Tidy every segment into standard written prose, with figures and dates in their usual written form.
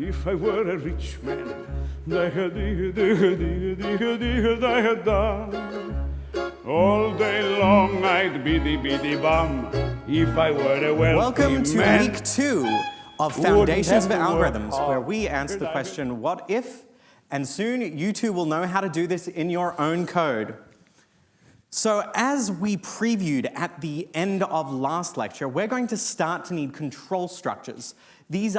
if I were a rich man. All day long I'd biddy bum if I were a wealthy Welcome to man. week 2 of Foundations of Algorithms, where we answer the question, what if? And soon you too will know how to do this in your own code. So as we previewed at the end of last lecture, we're going to start to need control structures. These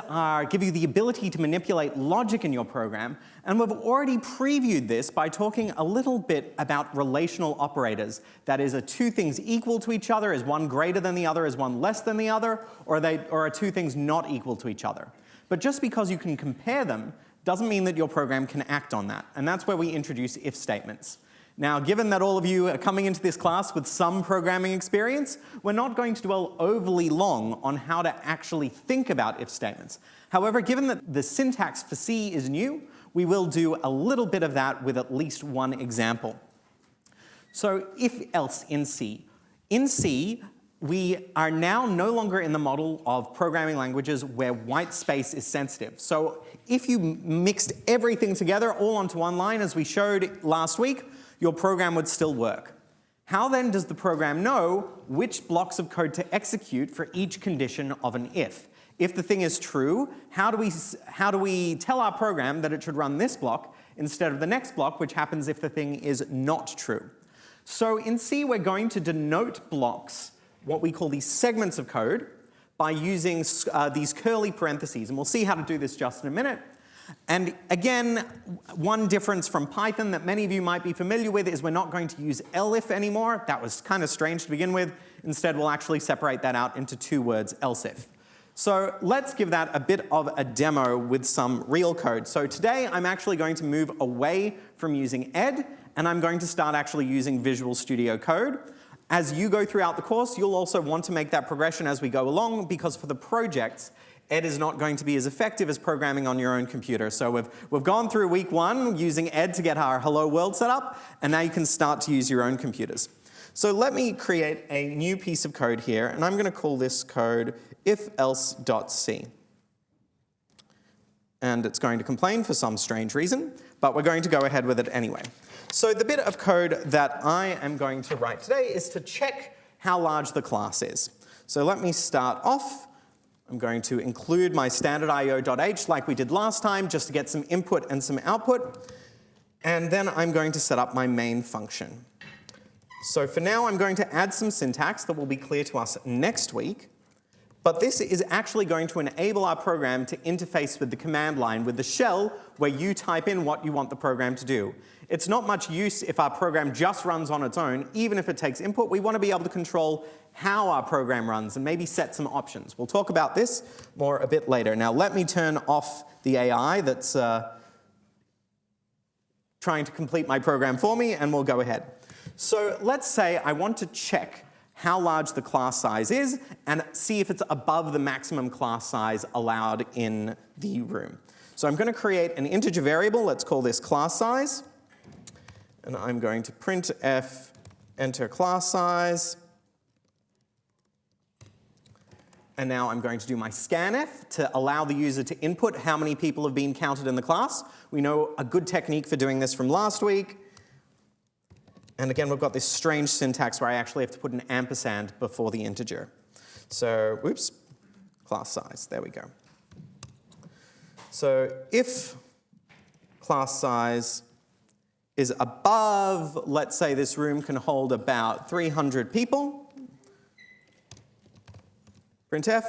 give you the ability to manipulate logic in your program, and we've already previewed this by talking a little bit about relational operators. That is, are two things equal to each other? Is one greater than the other? Is one less than the other? Or are two things not equal to each other? But just because you can compare them doesn't mean that your program can act on that, and that's where we introduce if statements. Now, given that all of you are coming into this class with some programming experience, we're not going to dwell overly long on how to actually think about if statements. However, given that the syntax for C is new, we will do a little bit of that with at least one example. So if-else in C. In C, we are now no longer in the model of programming languages where white space is sensitive. So if you mixed everything together all onto one line, as we showed last week, your program would still work. How then does the program know which blocks of code to execute for each condition of an if? If the thing is true, how do we tell our program that it should run this block instead of the next block, which happens if the thing is not true? So in C, we're going to denote blocks, what we call these segments of code, by using these curly parentheses. And we'll see how to do this just in a minute. And again, one difference from Python that many of you might be familiar with is we're not going to use elif anymore. That was kind of strange to begin with. Instead, we'll actually separate that out into two words, else if. So let's give that a bit of a demo with some real code. So today, I'm actually going to move away from using ed, and I'm going to start actually using Visual Studio Code. As you go throughout the course, you'll also want to make that progression as we go along, because for the projects, ed is not going to be as effective as programming on your own computer. So we've gone through week 1 using ed to get our hello world set up, and now you can start to use your own computers. So let me create a new piece of code here, and I'm going to call this code if-else.c. And it's going to complain for some strange reason, but we're going to go ahead with it anyway. So the bit of code that I am going to write today is to check how large the class is. So let me start off. I'm going to include my standard io.h like we did last time, just to get some input and some output. And then I'm going to set up my main function. So for now, I'm going to add some syntax that will be clear to us next week. But this is actually going to enable our program to interface with the command line, with the shell, where you type in what you want the program to do. It's not much use if our program just runs on its own, even if it takes input. We want to be able to control how our program runs and maybe set some options. We'll talk about this more a bit later. Now let me turn off the AI that's trying to complete my program for me, and we'll go ahead. So let's say I want to check how large the class size is and see if it's above the maximum class size allowed in the room. So I'm going to create an integer variable. Let's call this class size. And I'm going to printf enter class size. And now I'm going to do my scanf to allow the user to input how many people have been counted in the class. We know a good technique for doing this from last week. And again, we've got this strange syntax where I actually have to put an ampersand before the integer. So, whoops, class size, there we go. So if class size is above, let's say this room can hold about 300 people, printf.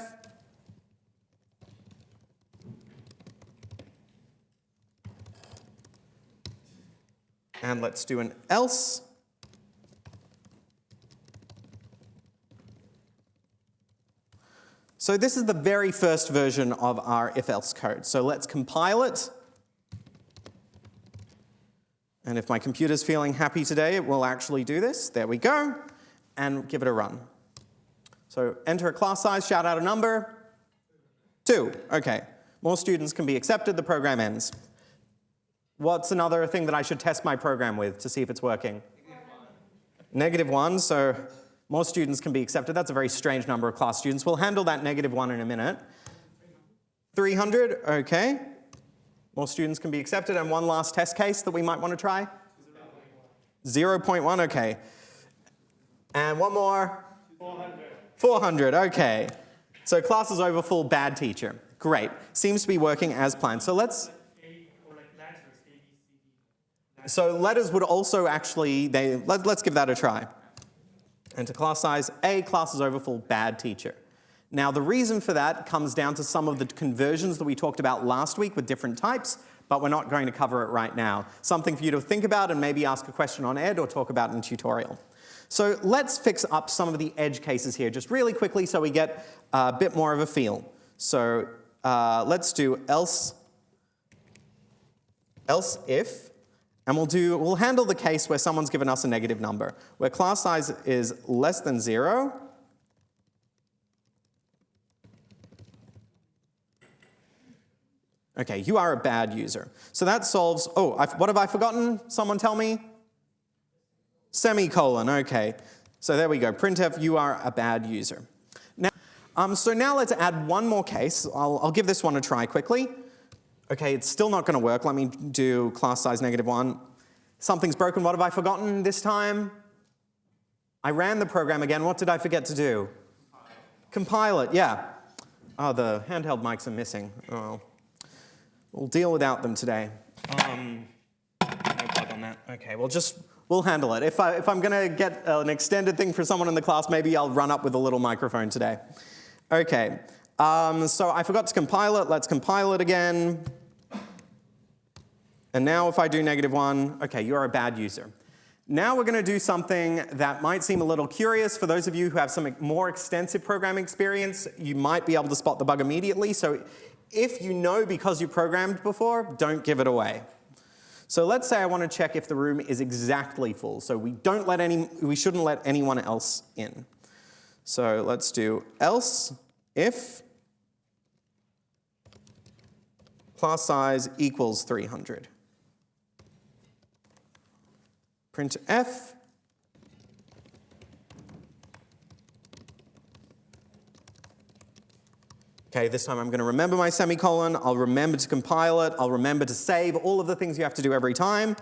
And let's do an else. So this is the very first version of our if-else code. So let's compile it. And if my computer's feeling happy today, it will actually do this. There we go. And give it a run. So enter a class size, shout out a number. 2. OK. More students can be accepted. The program ends. What's another thing that I should test my program with to see if it's working? -1. So more students can be accepted. That's a very strange number of class students. We'll handle that -1 in a minute. 300, OK. More students can be accepted. And one last test case that we might want to try? 0.1, okay. And one more? 400. 400, okay. So class is over full, bad teacher. Great. Seems to be working as planned. So let's... So letters would also actually, let's give that a try. Enter class size, A, class is over full, bad teacher. Now the reason for that comes down to some of the conversions that we talked about last week with different types, but we're not going to cover it right now. Something for you to think about and maybe ask a question on Ed or talk about in tutorial. So let's fix up some of the edge cases here just really quickly so we get a bit more of a feel. So let's do else if, and we'll handle the case where someone's given us a negative number, where class size is less than 0. Okay, you are a bad user. So that solves, what have I forgotten? Someone tell me? Semicolon, okay. So there we go, printf, you are a bad user. Now, so now let's add one more case. I'll give this one a try quickly. Okay, it's still not gonna work. Let me do class size -1. Something's broken, what have I forgotten this time? I ran the program again, what did I forget to do? Compile it, yeah. Oh, the handheld mics are missing. Oh. We'll deal without them today. No plug on that. Okay, we'll handle it. If I'm gonna get an extended thing for someone in the class, maybe I'll run up with a little microphone today. Okay, so I forgot to compile it. Let's compile it again. And now if I do -1, okay, you're a bad user. Now we're gonna do something that might seem a little curious. For those of you who have some more extensive programming experience, you might be able to spot the bug immediately. So if you know because you programmed before, don't give it away. So let's say I want to check if the room is exactly full. So we shouldn't let anyone else in. So let's do else if class size equals 300. Printf okay, this time I'm going to remember my semicolon, I'll remember to compile it, I'll remember to save, all of the things you have to do every time.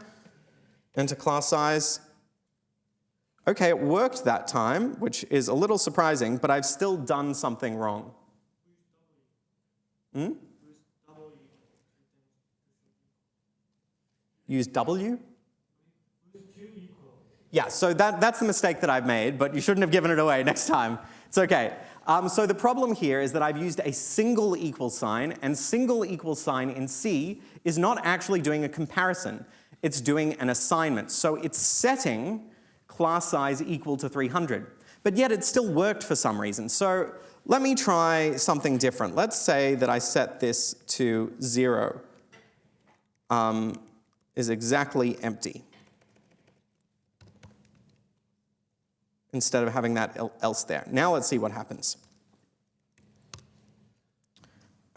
Enter class size. Okay, it worked that time, which is a little surprising, but I've still done something wrong. Use W? Yeah, so that's the mistake that I've made, but you shouldn't have given it away next time. It's okay. So the problem here is that I've used a single equal sign, and single equal sign in C is not actually doing a comparison. It's doing an assignment. So it's setting class size equal to 300. But yet it still worked for some reason. So let me try something different. Let's say that I set this to 0, is exactly empty, instead of having that else there. Now let's see what happens.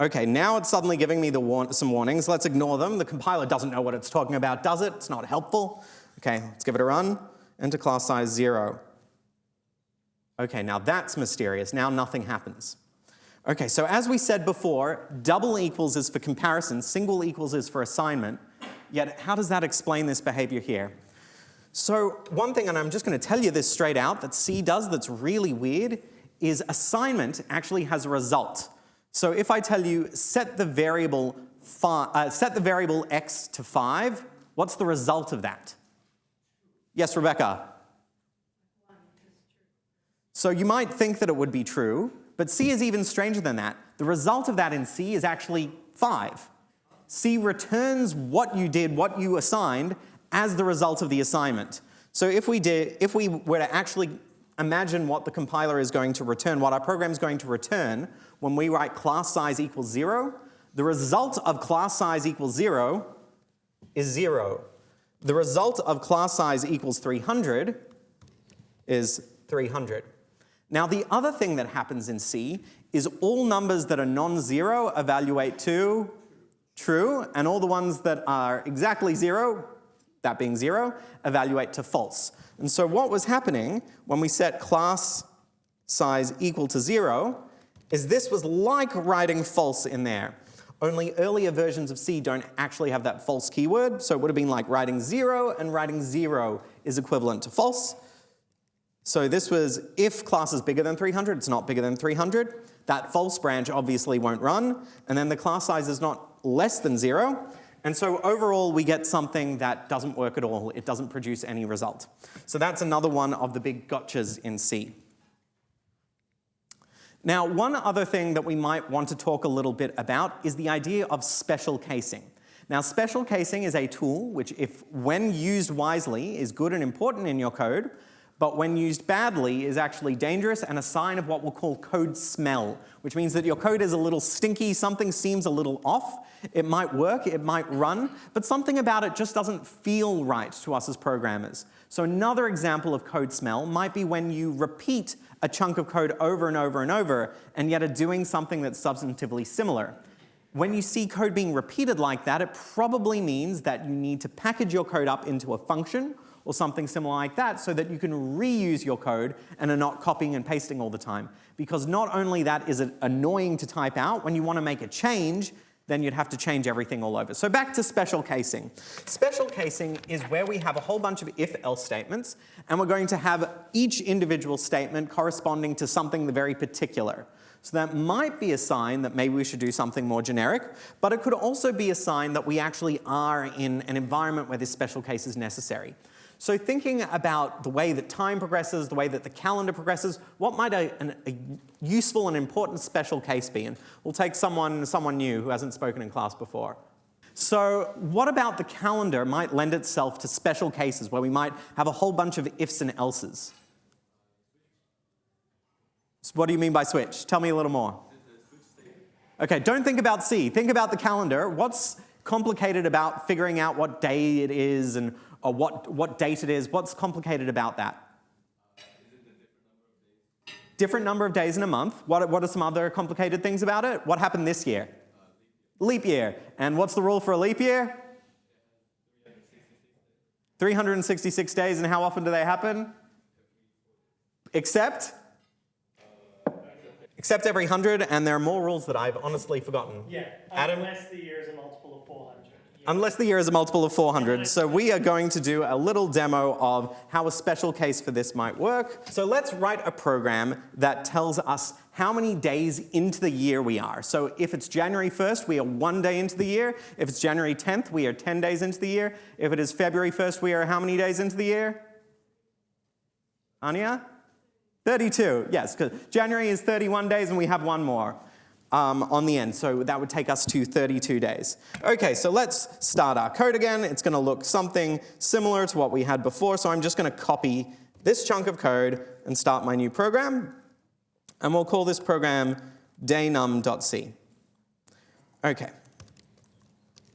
Okay, now it's suddenly giving me some warnings. Let's ignore them. The compiler doesn't know what it's talking about, does it? It's not helpful. Okay, let's give it a run. Enter class size 0. Okay, now that's mysterious. Now nothing happens. Okay, so as we said before, double equals is for comparison, single equals is for assignment. Yet how does that explain this behavior here? So one thing, and I'm just going to tell you this straight out, that C does that's really weird, is assignment actually has a result. So if I tell you set the variable x to 5, what's the result of that? Yes, Rebecca? So you might think that it would be true, but C is even stranger than that. The result of that in C is actually 5. C returns what you did, what you assigned, as the result of the assignment. So if we were to actually imagine what the compiler is going to return, what our program is going to return when we write class size equals 0, the result of class size equals 0 is 0. The result of class size equals 300 is 300. Now the other thing that happens in C is all numbers that are non-zero evaluate to true, and all the ones that are exactly 0, that being 0, evaluate to false. And so what was happening when we set class size equal to 0 is this was like writing false in there. Only earlier versions of C don't actually have that false keyword, so it would have been like writing 0, and writing 0 is equivalent to false. So this was if class is bigger than 300, it's not bigger than 300. That false branch obviously won't run, and then the class size is not less than 0. And so overall, we get something that doesn't work at all. It doesn't produce any result. So that's another one of the big gotchas in C. Now, one other thing that we might want to talk a little bit about is the idea of special casing. Now, special casing is a tool which, when used wisely, is good and important in your code, but when used badly is actually dangerous and a sign of what we'll call code smell, which means that your code is a little stinky, something seems a little off. It might work, it might run, but something about it just doesn't feel right to us as programmers. So another example of code smell might be when you repeat a chunk of code over and over and over, and yet are doing something that's substantively similar. When you see code being repeated like that, it probably means that you need to package your code up into a function or something similar like that so that you can reuse your code and are not copying and pasting all the time. Because not only that is it annoying to type out, when you want to make a change, then you'd have to change everything all over. So back to special casing. Special casing is where we have a whole bunch of if-else statements, and we're going to have each individual statement corresponding to something very particular. So that might be a sign that maybe we should do something more generic, but it could also be a sign that we actually are in an environment where this special case is necessary. So thinking about the way that time progresses, the way that the calendar progresses, what might a useful and important special case be? And we'll take someone new who hasn't spoken in class before. So what about the calendar might lend itself to special cases where we might have a whole bunch of ifs and elses? So what do you mean by switch? Tell me a little more. Okay, don't think about C. Think about the calendar. What's complicated about figuring out what day it is and or what date it is? What's complicated about that? Different number of days in a month. What are some other complicated things about it? What happened this year? Leap year. And what's the rule for a leap year? 366 days, and how often do they happen? Except every 100, and there are more rules that I've honestly forgotten. Yeah, Adam? unless the year is a multiple of 400. Yeah. Unless the year is a multiple of 400. So we are going to do a little demo of how a special case for this might work. So let's write a program that tells us how many days into the year we are. So if it's January 1st, we are 1 day into the year. If it's January 10th, we are 10 days into the year. If it is February 1st, we are how many days into the year? Anya? 32, yes, because January is 31 days and we have one more on the end. So that would take us to 32 days. Okay, so let's start our code again. It's going to look something similar to what we had before. So I'm just going to copy this chunk of code and start my new program. And we'll call this program daynum.c. Okay,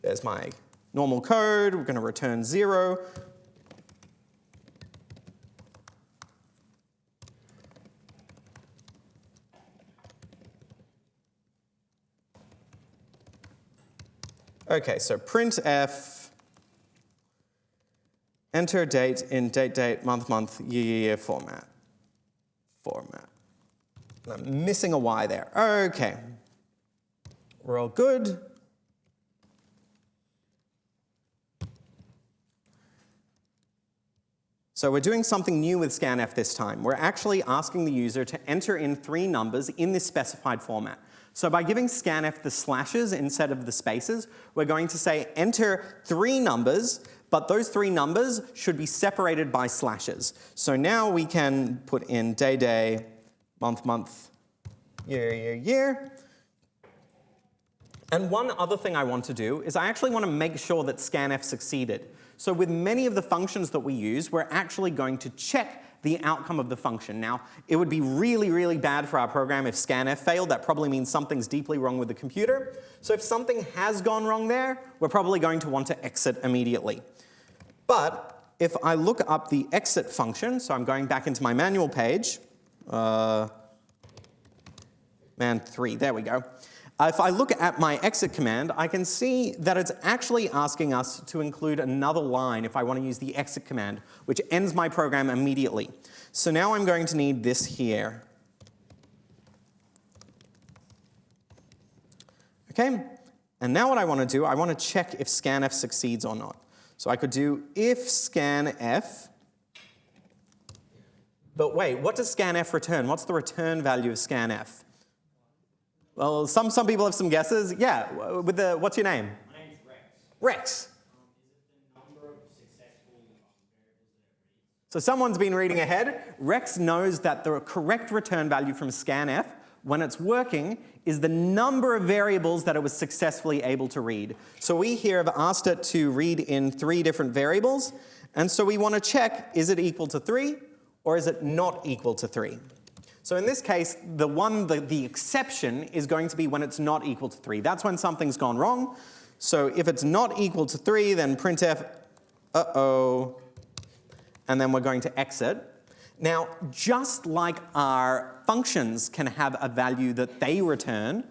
there's my normal code. We're going to return 0. Okay, so printf, enter date in date, month, year format. I'm missing a Y there. Okay, we're all good. So we're doing something new with scanf this time. We're actually asking the user to enter in 3 numbers in this specified format. So by giving scanf the slashes instead of the spaces, we're going to say enter 3 numbers, but those 3 numbers should be separated by slashes. So now we can put in day, month, year. And one other thing I want to do is I actually want to make sure that scanf succeeded. So with many of the functions that we use, we're actually going to check the outcome of the function. Now, it would be really, really bad for our program if scanf failed. That probably means something's deeply wrong with the computer. So if something has gone wrong there, we're probably going to want to exit immediately. But if I look up the exit function, so I'm going back into my manual page, man3, there we go. If I look at my exit command, I can see that it's actually asking us to include another line if I want to use the exit command, which ends my program immediately. So now I'm going to need this here. Okay, And now what I want to do, I want to check if scanf succeeds or not. So I could do if scanf, but wait, what does scanf return? What's the return value of scanf? Well, some people have some guesses. Yeah, with the, what's your name? My name's Rex. Rex. Is it the number of successful variables? So someone's been reading ahead. Rex knows that the correct return value from scanf, when it's working, is the number of variables that it was successfully able to read. So we here have asked it to read in 3 different variables, and so we want to check, is it equal to 3, or is it not equal to 3? So in this case, the exception is going to be when it's not equal to 3. That's when something's gone wrong. So if it's not equal to 3, then printf, uh-oh, and then we're going to exit. Now, just like our functions can have a value that they return,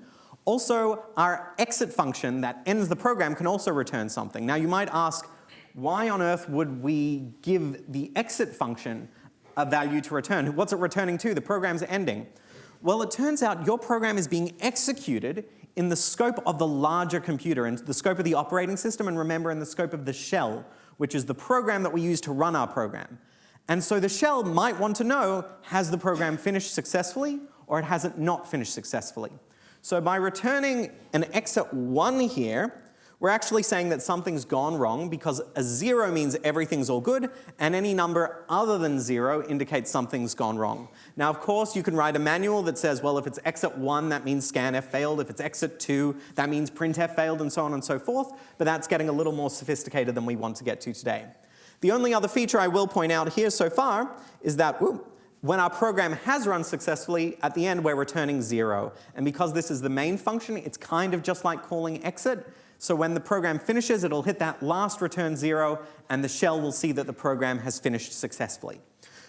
also our exit function that ends the program can also return something. Now, you might ask, why on earth would we give the exit function a value to return? What's it returning to? The program's ending. Well, it turns out your program is being executed in the scope of the larger computer, in the scope of the operating system, and remember, in the scope of the shell, which is the program that we use to run our program. And so the shell might want to know, has the program finished successfully, or it hasn't not finished successfully? So by returning an exit 1 here, we're actually saying that something's gone wrong, because a 0 means everything's all good, and any number other than 0 indicates something's gone wrong. Now, of course, you can write a manual that says, well, if it's exit 1, that means scanf failed. If it's exit 2, that means printf failed, and so on and so forth. But that's getting a little more sophisticated than we want to get to today. The only other feature I will point out here so far is that when our program has run successfully, at the end we're returning 0. And because this is the main function, it's kind of just like calling exit. So when the program finishes, it'll hit that last return 0, and the shell will see that the program has finished successfully.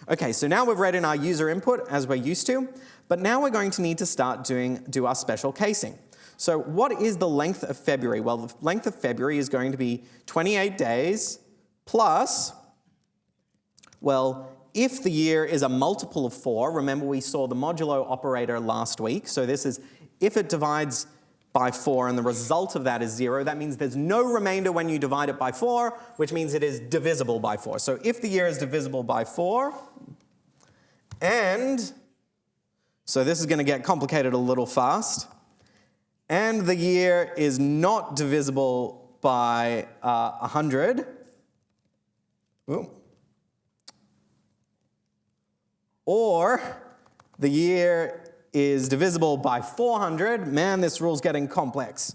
Okay, so now we've read in our user input as we're used to, but now we're going to need to start do our special casing. So what is the length of February? Well, the length of February is going to be 28 days plus, well, if the year is a multiple of 4, remember we saw the modulo operator last week, so this is if it divides by 4 and the result of that is 0, that means there's no remainder when you divide it by 4, which means it is divisible by 4. So if the year is divisible by 4, and, so this is going to get complicated a little fast, and the year is not divisible by 100, or the year is divisible by 400. Man, this rule's getting complex.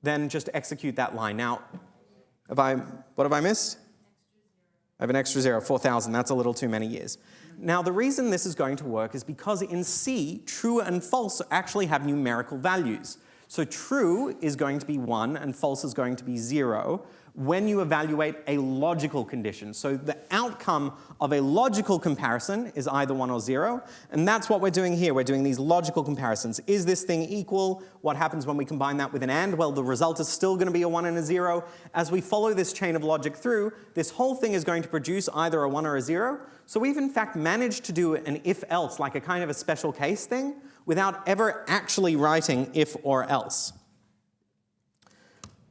Then just execute that line. Now, what have I missed? I have an extra 0, 4,000. That's a little too many years. Now, the reason this is going to work is because in C, true and false actually have numerical values. So true is going to be 1 and false is going to be 0 when you evaluate a logical condition. So the outcome of a logical comparison is either 1 or 0, and that's what we're doing here. We're doing these logical comparisons. Is this thing equal? What happens when we combine that with an AND? Well, the result is still going to be a 1 and a 0. As we follow this chain of logic through, this whole thing is going to produce either a 1 or a 0. So we've in fact managed to do an if-else, like a kind of a special case thing, without ever actually writing if or else.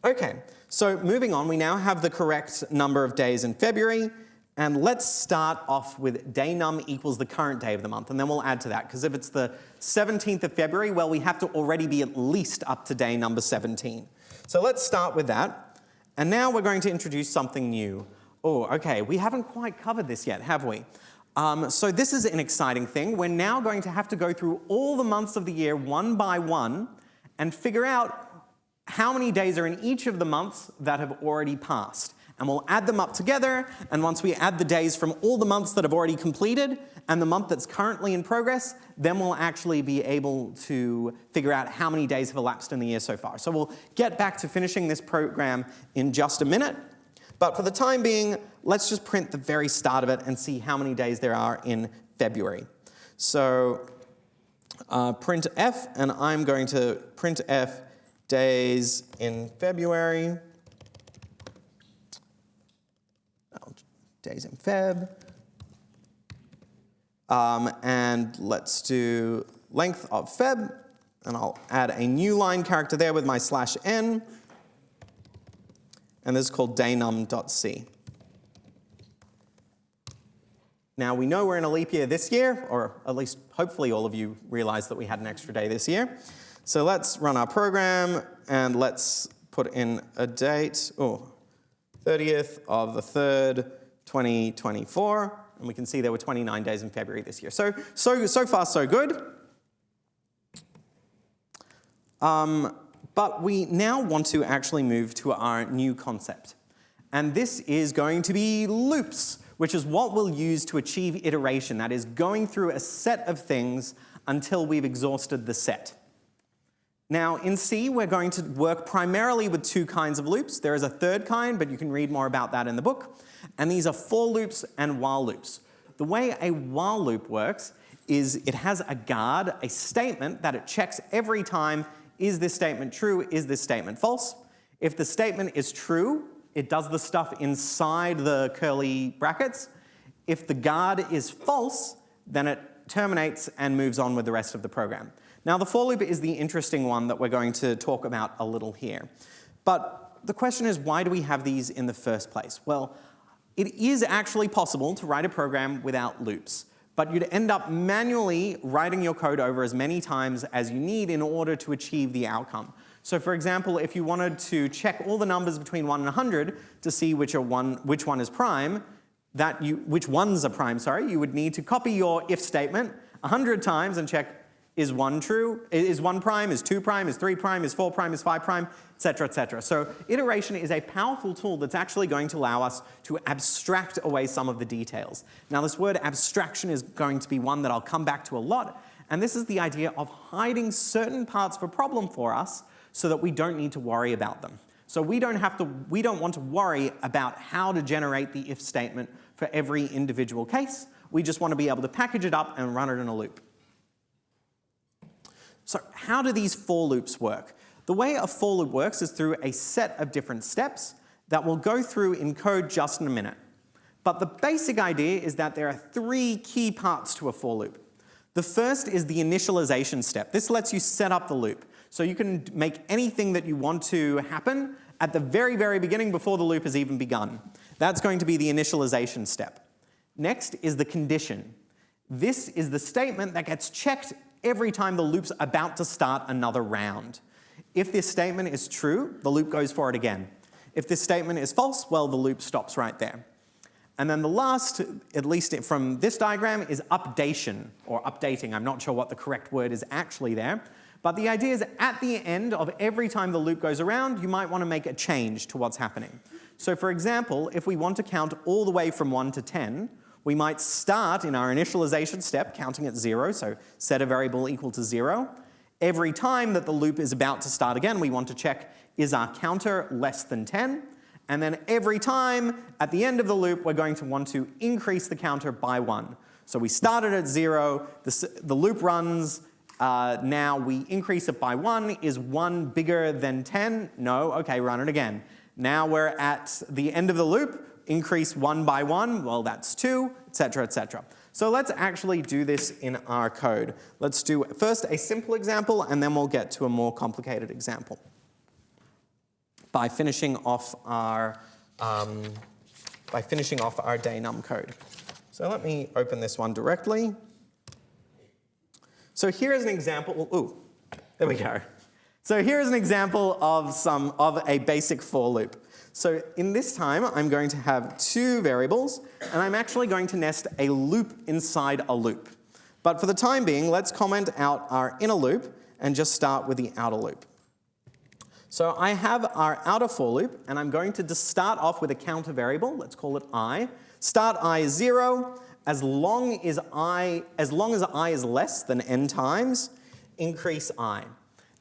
Okay, so moving on, we now have the correct number of days in February, and let's start off with day num equals the current day of the month, and then we'll add to that, because if it's the 17th of February, well, we have to already be at least up to day number 17. So let's start with that, and now we're going to introduce something new. Oh, okay, we haven't quite covered this yet, have we? So this is an exciting thing. We're now going to have to go through all the months of the year one by one and figure out how many days are in each of the months that have already passed. And we'll add them up together, and once we add the days from all the months that have already completed and the month that's currently in progress, then we'll actually be able to figure out how many days have elapsed in the year so far. So we'll get back to finishing this program in just a minute. But for the time being, let's just print the very start of it and see how many days there are in February. So printf, and I'm going to printf days in February. Days in Feb. And let's do length of Feb. And I'll add a new line character there with my /n. And this is called daynum.c. Now we know we're in a leap year this year, or at least hopefully all of you realize that we had an extra day this year. So let's run our program and let's put in a date, 30th of the 3rd, 2024. And we can see there were 29 days in February this year. So far, so good. But we now want to actually move to our new concept. And this is going to be loops, which is what we'll use to achieve iteration. That is going through a set of things until we've exhausted the set. Now, in C, we're going to work primarily with two kinds of loops. There is a third kind, but you can read more about that in the book. And these are for loops and while loops. The way a while loop works is it has a guard, a statement that it checks every time, is this statement true, is this statement false? If the statement is true, it does the stuff inside the curly brackets. If the guard is false, then it terminates and moves on with the rest of the program. Now, the for loop is the interesting one that we're going to talk about a little here. But the question is, why do we have these in the first place? Well, it is actually possible to write a program without loops, but you'd end up manually writing your code over as many times as you need in order to achieve the outcome. So for example, if you wanted to check all the numbers between 1 and 100 to see which one is prime, which ones are prime, sorry, you would need to copy your if statement 100 times and check, is 1 true, is 1 prime, is 2 prime, is 3 prime, is 4 prime, is 5 prime, etc., etc. So iteration is a powerful tool that's actually going to allow us to abstract away some of the details. Now this word abstraction is going to be one that I'll come back to a lot, and this is the idea of hiding certain parts of a problem for us so that we don't need to worry about them. So we don't want to worry about how to generate the if statement for every individual case. We just want to be able to package it up and run it in a loop. So how do these for loops work? The way a for loop works is through a set of different steps that we'll go through in code just in a minute. But the basic idea is that there are 3 key parts to a for loop. The first is the initialization step. This lets you set up the loop. So you can make anything that you want to happen at the very, very beginning before the loop has even begun. That's going to be the initialization step. Next is the condition. This is the statement that gets checked every time the loop's about to start another round. If this statement is true, the loop goes for it again. If this statement is false, well, the loop stops right there. And then the last, at least from this diagram, is updation, or updating. I'm not sure what the correct word is actually there. But the idea is at the end of every time the loop goes around, you might want to make a change to what's happening. So for example, if we want to count all the way from 1 to 10, we might start in our initialization step counting at 0, so set a variable equal to 0. Every time that the loop is about to start again, we want to check, is our counter less than 10? And then every time at the end of the loop, we're going to want to increase the counter by 1. So we started at 0, the loop runs, now we increase it by 1. Is 1 bigger than 10? No, okay, run it again. Now we're at the end of the loop, increase 1 by 1, well that's 2, etc., etc. So let's actually do this in our code. Let's do first a simple example, and then we'll get to a more complicated example by finishing off our daynum code. So let me open this one directly. So here is an example. Ooh, there we go. So here is an example of a basic for loop. So in this time, I'm going to have 2 variables, and I'm actually going to nest a loop inside a loop. But for the time being, let's comment out our inner loop and just start with the outer loop. So I have our outer for loop, and I'm going to just start off with a counter variable. Let's call it I. Start I is 0. As long as I is less than n times, increase I.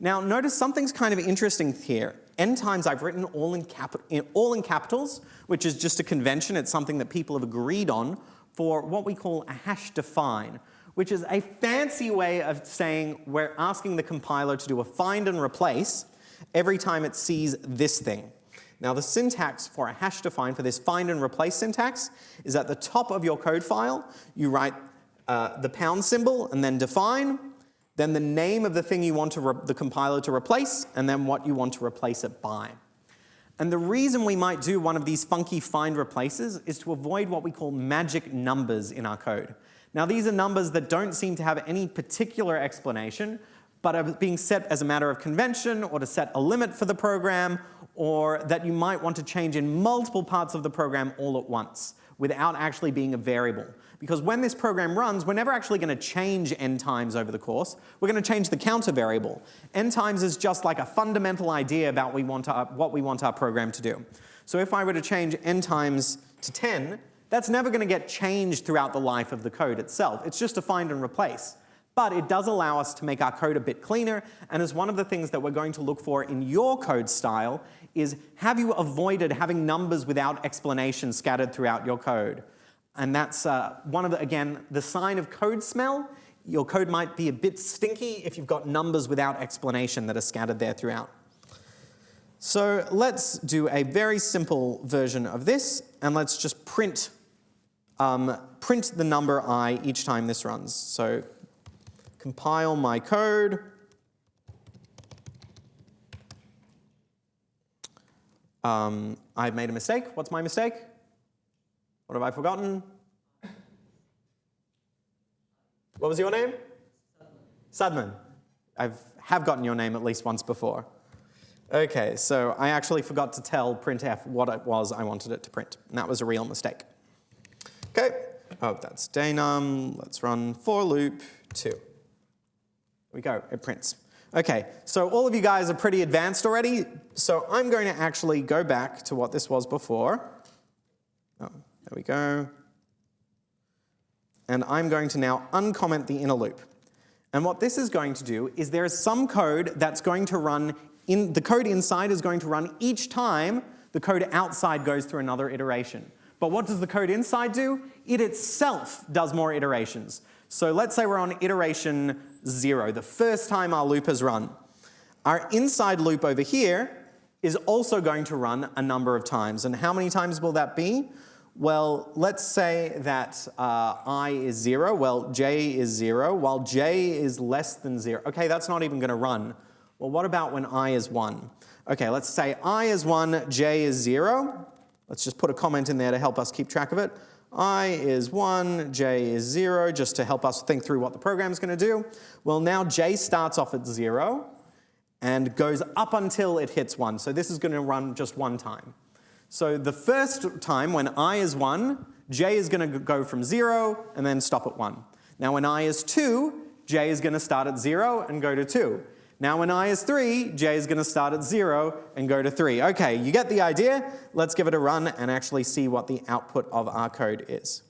Now notice something's kind of interesting here. N times I've written all in capitals, which is just a convention. It's something that people have agreed on for what we call a hash define, which is a fancy way of saying we're asking the compiler to do a find and replace every time it sees this thing. Now the syntax for a hash define for this find and replace syntax is at the top of your code file. You write the pound symbol and then define. then the name of the thing you want the compiler to replace, and then what you want to replace it by. And the reason we might do one of these funky find replaces is to avoid what we call magic numbers in our code. Now, these are numbers that don't seem to have any particular explanation, but are being set as a matter of convention, or to set a limit for the program, or that you might want to change in multiple parts of the program all at once without actually being a variable. Because when this program runs, we're never actually going to change n times over the course. We're going to change the counter variable. N times is just like a fundamental idea about what we want our program to do. So if I were to change n times to 10, that's never going to get changed throughout the life of the code itself. It's just a find and replace. But it does allow us to make our code a bit cleaner, and as one of the things that we're going to look for in your code style is, have you avoided having numbers without explanation scattered throughout your code? And that's one of the, again, the sign of code smell. Your code might be a bit stinky if you've got numbers without explanation that are scattered there throughout. So let's do a very simple version of this, and let's just print the number I each time this runs. So compile my code. I've made a mistake. What's my mistake? What have I forgotten? What was your name? Sadman. I have gotten your name at least once before. Okay, so I actually forgot to tell printf what it was I wanted it to print, and that was a real mistake. Okay, oh, that's daynum. Let's run for loop 2. Here we go, it prints. Okay, so all of you guys are pretty advanced already, so I'm going to actually go back to what this was before. Oh, there we go. And I'm going to now uncomment the inner loop. And what this is going to do is there is some code that's going to run, the code inside is going to run each time the code outside goes through another iteration. But what does the code inside do? It itself does more iterations. So let's say we're on iteration 0, the first time our loop has run. Our inside loop over here is also going to run a number of times. And how many times will that be? Well, let's say that I is 0, well, j is 0, while j is less than 0. Okay, that's not even going to run. Well, what about when I is 1? Okay, let's say I is 1, j is 0. Let's just put a comment in there to help us keep track of it. I is 1, j is 0, just to help us think through what the program's going to do. Well, now j starts off at 0 and goes up until it hits 1. So this is going to run just one time. So the first time when I is 1, j is going to go from 0 and then stop at 1. Now when I is 2, j is going to start at 0 and go to 2. Now when I is 3, j is going to start at 0 and go to 3. Okay, you get the idea. Let's give it a run and actually see what the output of our code is.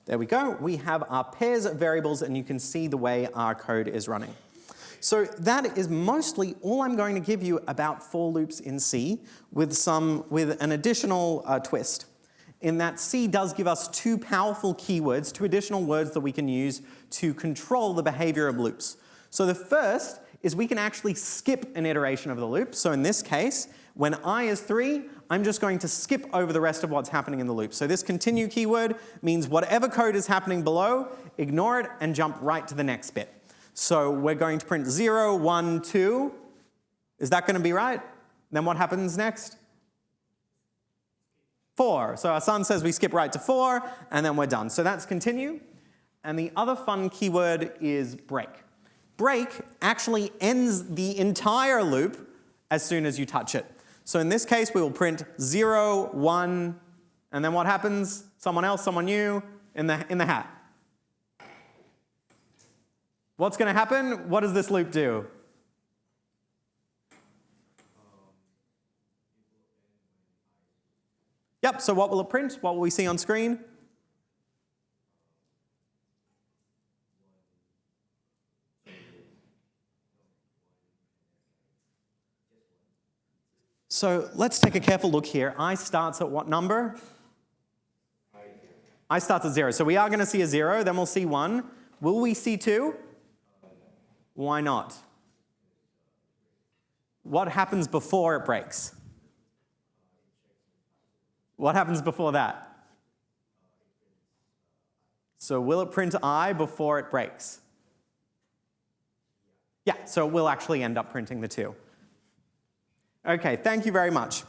There we go. We have our pairs of variables, and you can see the way our code is running. So that is mostly all I'm going to give you about for loops in C, with an additional twist, in that C does give us 2 powerful keywords, 2 additional words that we can use to control the behavior of loops. So the first is we can actually skip an iteration of the loop. So in this case, when I is 3, I'm just going to skip over the rest of what's happening in the loop. So this continue keyword means whatever code is happening below, ignore it and jump right to the next bit. So we're going to print 0, 1, 2. Is that going to be right? Then what happens next? 4. So our son says we skip right to 4, and then we're done. So that's continue. And the other fun keyword is break. Break actually ends the entire loop as soon as you touch it. So in this case, we will print 0, 1, and then what happens? Someone else, someone new, in the hat. What's going to happen? What does this loop do? Yep, so what will it print? What will we see on screen? So let's take a careful look here. I starts at what number? I starts at 0. So we are going to see a 0, then we'll see 1. Will we see 2? Why not? What happens before it breaks? What happens before that? So will it print I before it breaks? Yeah, so it will actually end up printing the 2. Okay, thank you very much.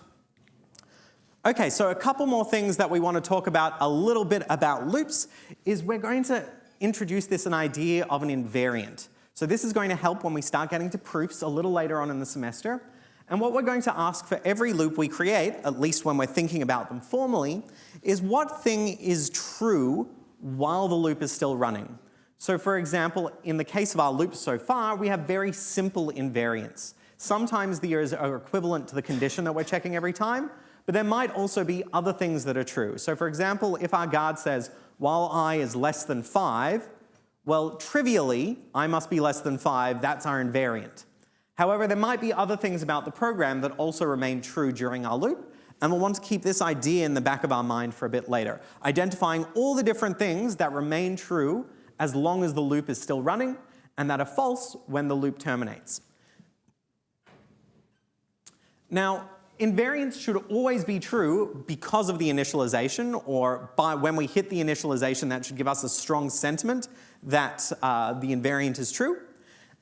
Okay, so a couple more things that we want to talk about a little bit about loops is we're going to introduce an idea of an invariant. So this is going to help when we start getting to proofs a little later on in the semester. And what we're going to ask for every loop we create, at least when we're thinking about them formally, is what thing is true while the loop is still running. So for example, in the case of our loops so far, we have very simple invariants. Sometimes these are equivalent to the condition that we're checking every time, but there might also be other things that are true. So for example, if our guard says, while I is less than 5, well, trivially, I must be less than 5, that's our invariant. However, there might be other things about the program that also remain true during our loop, and we'll want to keep this idea in the back of our mind for a bit later, identifying all the different things that remain true as long as the loop is still running, and that are false when the loop terminates. Now, invariants should always be true because of the initialization, or when we hit the initialization, that should give us a strong sentiment that the invariant is true.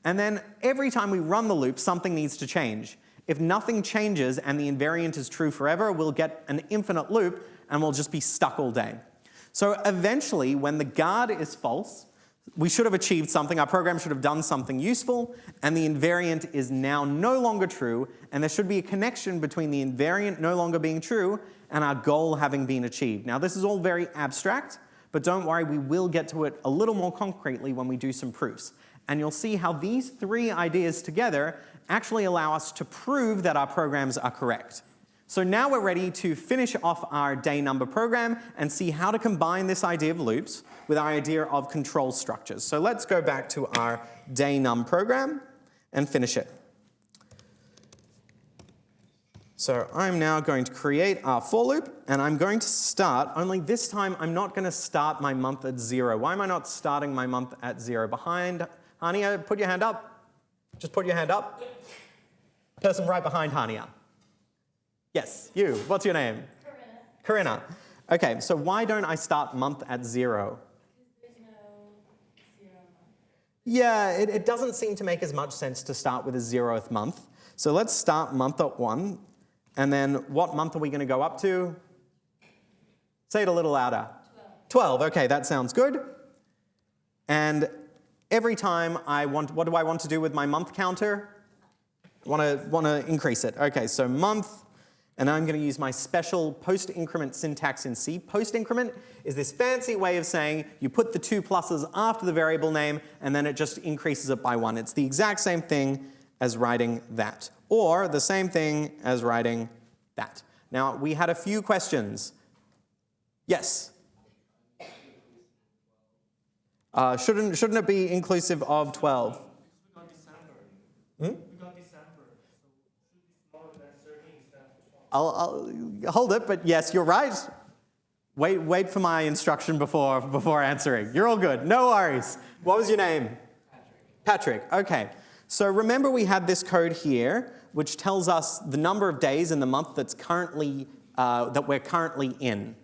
And then every time we run the loop, something needs to change. If nothing changes and the invariant is true forever, we'll get an infinite loop and we'll just be stuck all day. So eventually, when the guard is false, we should have achieved something, our program should have done something useful, and the invariant is now no longer true, and there should be a connection between the invariant no longer being true and our goal having been achieved. Now this is all very abstract, but don't worry, we will get to it a little more concretely when we do some proofs. And you'll see how these 3 ideas together actually allow us to prove that our programs are correct. So now we're ready to finish off our day number program and see how to combine this idea of loops with our idea of control structures. So let's go back to our day num program and finish it. So I'm now going to create our for loop, and I'm going to start, only this time I'm not going to start my month at 0. Why am I not starting my month at 0? Behind Hania, put your hand up. Just put your hand up. Person right behind Hania. Yes, you. What's your name? Corinna. Okay, so why don't I start month at 0? There's no 0 month. Yeah, it doesn't seem to make as much sense to start with a 0th month. So let's start month at 1. And then what month are we going to go up to? Say it a little louder. 12. Okay, that sounds good. And every time what do I want to do with my month counter? Want to increase it. Okay, so month, and I'm going to use my special post-increment syntax in C. Post-increment is this fancy way of saying you put the 2 pluses after the variable name, and then it just increases it by 1. It's the exact same thing as writing that, or the same thing as writing that. Now, we had a few questions. Yes? Shouldn't it be inclusive of 12? We got December. Hmm? We got December. So should be smaller than 13 instead of 12. I'll hold it, but yes, you're right. Wait for my instruction before answering. You're all good. No worries. What was your name? Patrick. Okay. So remember we had this code here, which tells us the number of days in the month that we're currently in.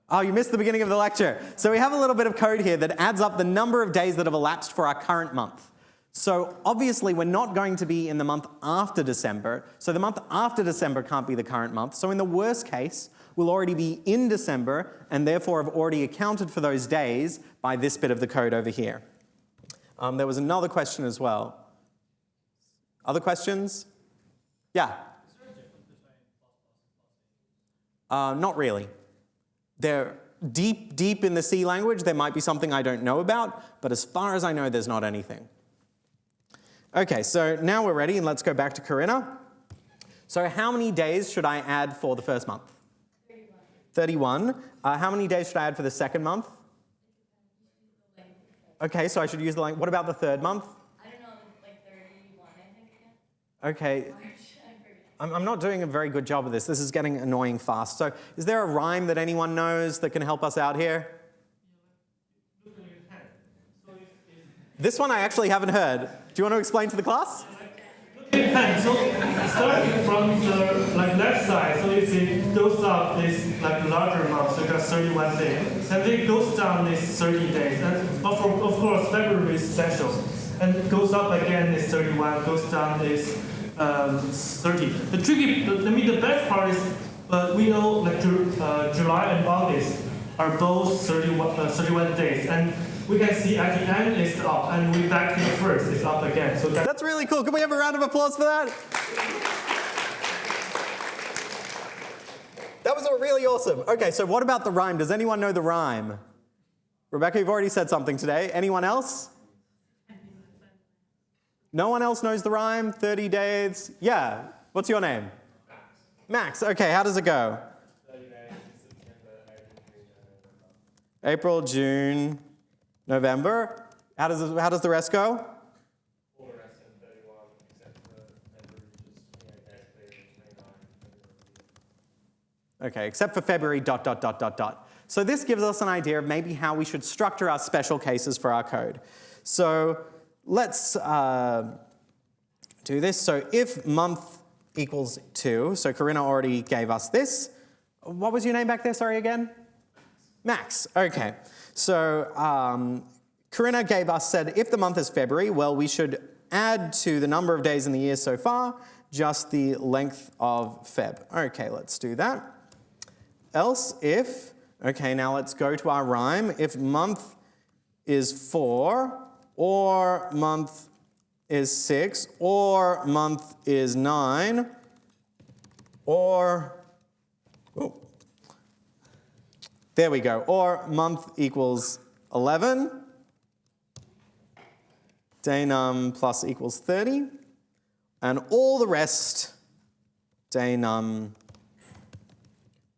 Oh, you missed the beginning of the lecture. So we have a little bit of code here that adds up the number of days that have elapsed for our current month. So obviously we're not going to be in the month after December, so the month after December can't be the current month. So in the worst case, we'll already be in December and therefore have already accounted for those days by this bit of the code over here. There was another question as well. Other questions? Yeah? Is there a difference between ++ and +? Not really. They're deep in the C language. There might be something I don't know about, but as far as I know, there's not anything. Okay, so now we're ready, and let's go back to Corinna. So how many days should I add for the first month? 31. How many days should I add for the second month? Okay, so I should use the length. What about the third month? I don't know, like 31, I think again. Okay. March, I forget. I'm not doing a very good job of this. This is getting annoying fast. So is there a rhyme that anyone knows that can help us out here? Look at your hand. So if This one I actually haven't heard. Do you want to explain to the class? look depends. So starting from the left side, so if it goes up this larger amount, so you got 31 days, and it goes down this 30 days, and of course February is special, and it goes up again is 31, goes down is 30. The best part is we know July and August are both 31 days, and we can see at the end it's up, and we back to the first, it's up again. So that's really cool. Can we have a round of applause for that? That was really awesome. Okay, so what about the rhyme? Does anyone know the rhyme? Rebecca, you've already said something today. Anyone else? No one else knows the rhyme? 30 days? Yeah. What's your name? Max. Okay, how does it go? April, June, November. How does the rest go? All the rest of 31, except for February, which is 29. Okay, except for February, ... So this gives us an idea of maybe how we should structure our special cases for our code. So let's do this. So if month equals 2, so Corinna already gave us this. What was your name back there, sorry, again? Max, okay. So Corinna said if the month is February, well, we should add to the number of days in the year so far just the length of Feb. Okay, let's do that. Else if, okay, now let's go to our rhyme. If month is 4, or month is 6, or month is 9, or, there we go, or month equals 11, day num plus equals 30, and all the rest, day num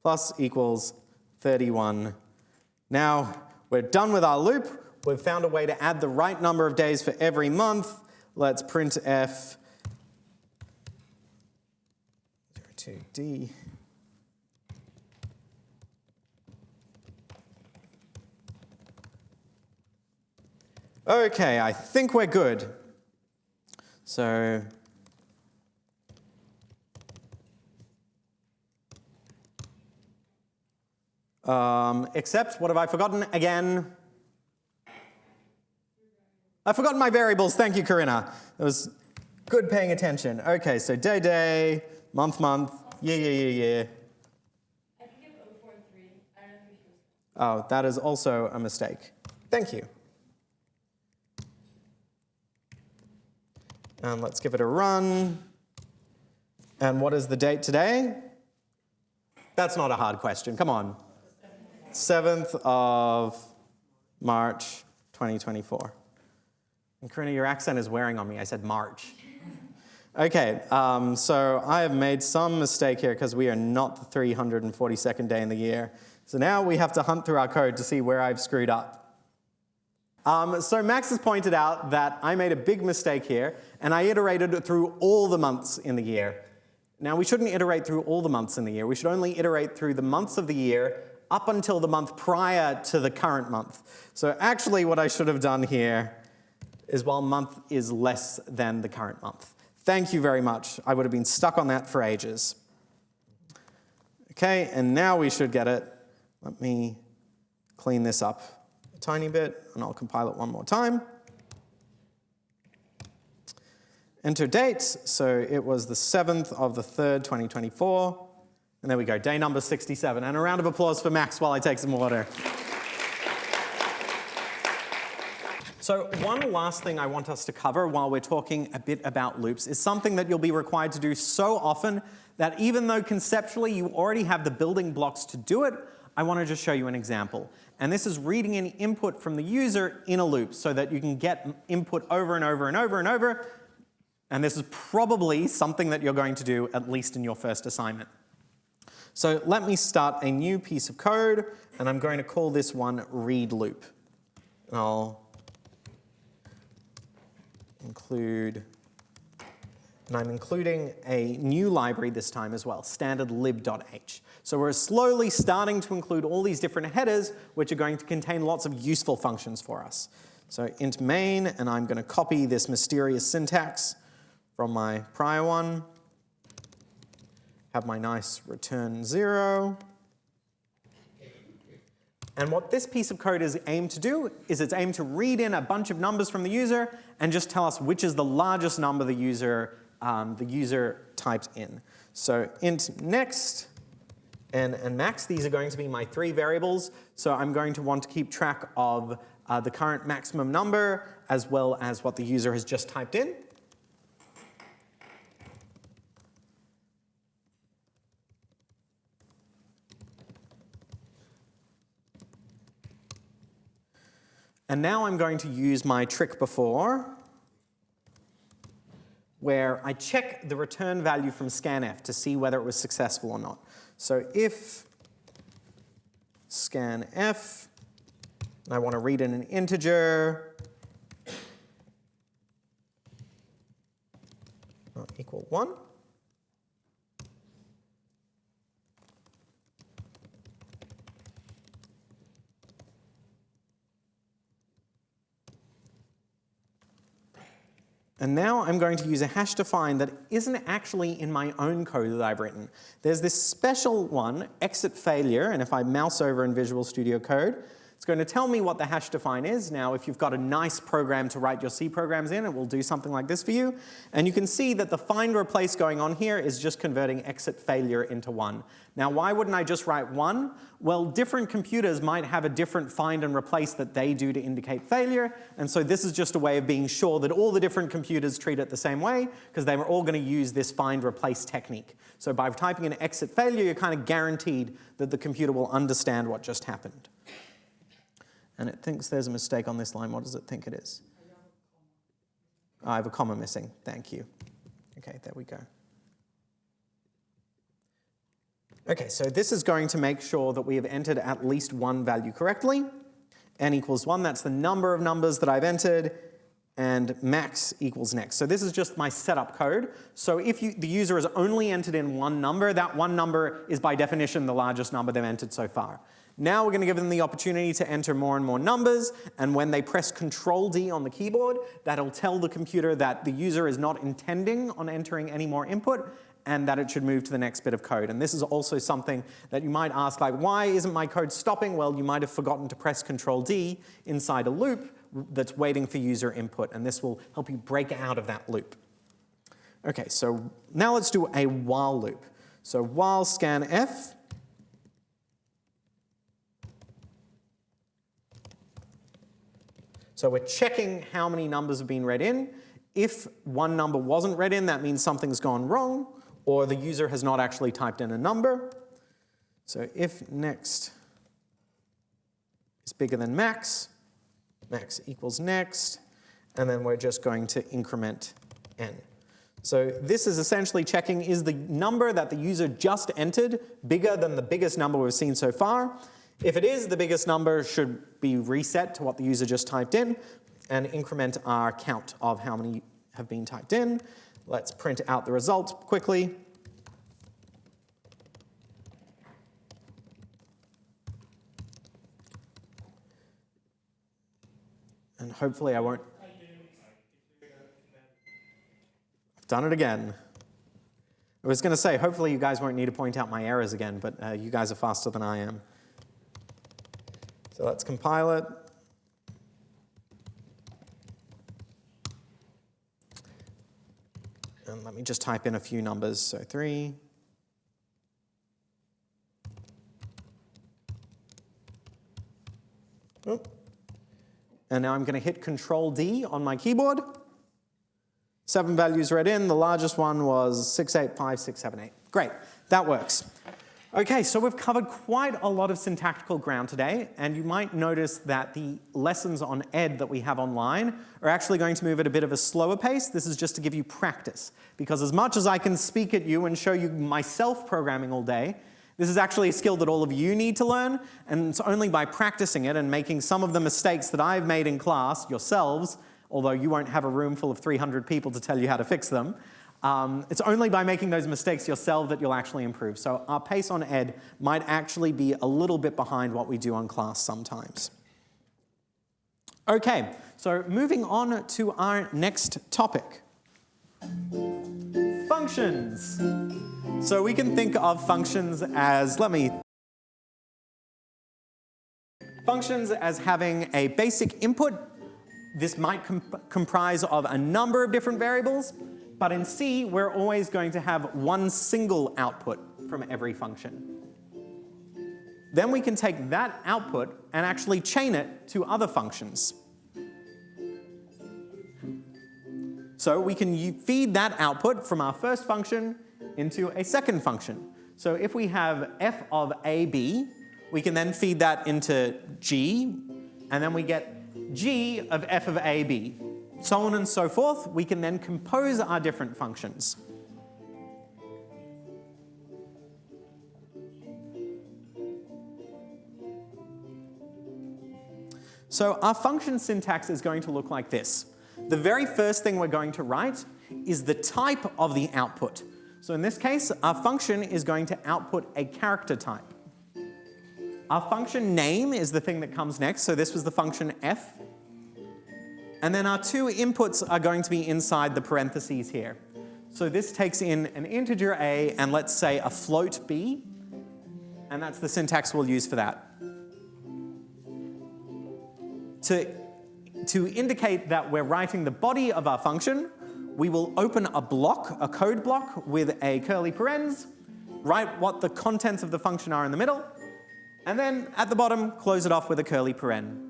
plus equals 31. Now, we're done with our loop. We've found a way to add the right number of days for every month. Let's printf 02D. Okay, I think we're good. So except, what have I forgotten again? I've forgotten my variables. Thank you, Corinna. It was good paying attention. Okay, so day, month, year. I think it's 043. I don't know who she was. Oh, that is also a mistake. Thank you. And let's give it a run. And what is the date today? That's not a hard question. Come on. 7th of March, 2024. And Corinna, your accent is wearing on me. I said March. Okay, so I have made some mistake here because we are not the 342nd day in the year. So now we have to hunt through our code to see where I've screwed up. So Max has pointed out that I made a big mistake here, and I iterated through all the months in the year. Now, we shouldn't iterate through all the months in the year. We should only iterate through the months of the year up until the month prior to the current month. So actually what I should have done here is while month is less than the current month. Thank you very much. I would have been stuck on that for ages. Okay, and now we should get it. Let me clean this up a tiny bit, and I'll compile it one more time. Enter date, so it was the 7th of the 3rd, 2024. And there we go, day number 67. And a round of applause for Max while I take some water. So one last thing I want us to cover while we're talking a bit about loops is something that you'll be required to do so often that even though conceptually you already have the building blocks to do it, I want to just show you an example. And this is reading an input from the user in a loop so that you can get input over and over and over and over. And this is probably something that you're going to do at least in your first assignment. So let me start a new piece of code, and I'm going to call this one read loop. And I'll include, and I'm including a new library this time as well, standard lib.h. So we're slowly starting to include all these different headers, which are going to contain lots of useful functions for us. So int main, and I'm going to copy this mysterious syntax from my prior one. Have my nice return 0. And what this piece of code is aimed to do is it's aimed to read in a bunch of numbers from the user and just tell us which is the largest number the user typed in. So int next and max, these are going to be my 3 variables. So I'm going to want to keep track of the current maximum number as well as what the user has just typed in. And now I'm going to use my trick before, where I check the return value from scanf to see whether it was successful or not. So if scanf, and I want to read in an integer, equal 1. And now I'm going to use a hash define that isn't actually in my own code that I've written. There's this special one, exit failure, and if I mouse over in Visual Studio Code, it's going to tell me what the hash define is. Now, if you've got a nice program to write your C programs in, it will do something like this for you. And you can see that the find replace going on here is just converting exit failure into 1. Now, why wouldn't I just write 1? Well, different computers might have a different find and replace that they do to indicate failure. And so this is just a way of being sure that all the different computers treat it the same way, because they were all going to use this find replace technique. So by typing in exit failure, you're kind of guaranteed that the computer will understand what just happened. And it thinks there's a mistake on this line. What does it think it is? I have a comma missing. Thank you. OK, there we go. OK, so this is going to make sure that we have entered at least one value correctly. N equals 1, that's the number of numbers that I've entered. And max equals next. So this is just my setup code. So if the user has only entered in one number, that one number is by definition the largest number they've entered so far. Now we're going to give them the opportunity to enter more and more numbers, and when they press Control-D on the keyboard, that'll tell the computer that the user is not intending on entering any more input, and that it should move to the next bit of code. And this is also something that you might ask, like, why isn't my code stopping? Well, you might have forgotten to press Control-D inside a loop that's waiting for user input, and this will help you break out of that loop. OK, so now let's do a while loop. So while scanf, so we're checking how many numbers have been read in. If one number wasn't read in, that means something's gone wrong, or the user has not actually typed in a number. So if next is bigger than max, max equals next, and then we're just going to increment n. So this is essentially checking, is the number that the user just entered bigger than the biggest number we've seen so far? If it is, the biggest number should be reset to what the user just typed in and increment our count of how many have been typed in. Let's print out the result quickly. And hopefully I won't. I've done it again. I was going to say, hopefully you guys won't need to point out my errors again, but you guys are faster than I am. So let's compile it. And let me just type in a few numbers. So 3. Oh. And now I'm going to hit Control-D on my keyboard. 7 values read in. The largest one was 685678. Great. That works. OK, so we've covered quite a lot of syntactical ground today, and you might notice that the lessons on ed that we have online are actually going to move at a bit of a slower pace. This is just to give you practice, because as much as I can speak at you and show you myself programming all day, this is actually a skill that all of you need to learn, and it's only by practicing it and making some of the mistakes that I've made in class yourselves, although you won't have a room full of 300 people to tell you how to fix them. It's only by making those mistakes yourself that you'll actually improve. So our pace on ed might actually be a little bit behind what we do on class sometimes. OK, so moving on to our next topic. Functions. So we can think of functions as, functions as having a basic input. This might comprise of a number of different variables, but in C, we're always going to have one single output from every function. Then we can take that output and actually chain it to other functions. So we can feed that output from our first function into a second function. So if we have f of ab, we can then feed that into g, and then we get g of f of ab. So on and so forth, we can then compose our different functions. So our function syntax is going to look like this. The very first thing we're going to write is the type of the output. So in this case, our function is going to output a character type. Our function name is the thing that comes next, so this was the function f. And then our two inputs are going to be inside the parentheses here. So this takes in an integer a and let's say a float b, and that's the syntax we'll use for that. To indicate that we're writing the body of our function, we will open a block, a code block, with a curly parens, write what the contents of the function are in the middle, and then at the bottom, close it off with a curly paren.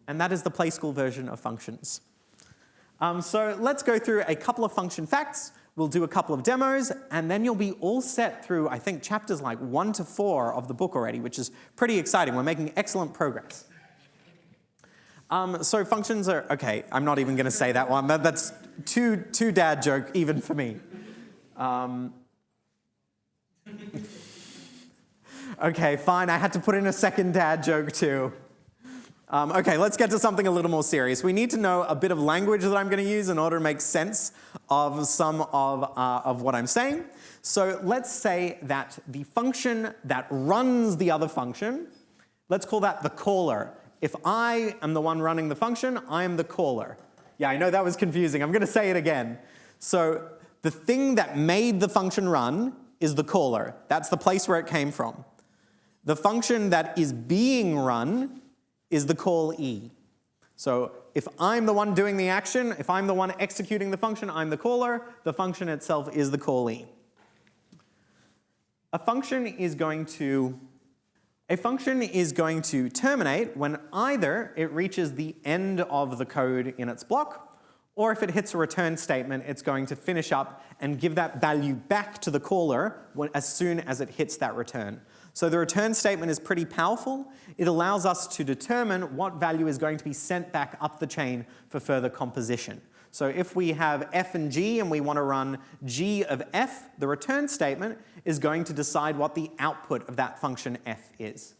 And that is the play school version of functions. So let's go through a couple of function facts. We'll do a couple of demos, and then you'll be all set through, I think, chapters like 1 to 4 of the book already, which is pretty exciting. We're making excellent progress. So functions are, okay, I'm not even going to say that one. That's too dad joke even for me. Okay, fine, I had to put in a second dad joke too. Okay, let's get to something a little more serious. We need to know a bit of language that I'm going to use in order to make sense of some of what I'm saying. So let's say that the function that runs the other function, let's call that the caller. If I am the one running the function, I am the caller. Yeah, I know that was confusing. I'm going to say it again. So the thing that made the function run is the caller. That's the place where it came from. The function that is being run is the callee. So if I'm the one doing the action, if I'm the one executing the function, I'm the caller. The function itself is the callee. A function is going to terminate when either it reaches the end of the code in its block, or if it hits a return statement, it's going to finish up and give that value back to the caller as soon as it hits that return. So the return statement is pretty powerful. It allows us to determine what value is going to be sent back up the chain for further composition. So if we have f and g and we want to run g of f, the return statement is going to decide what the output of that function f is.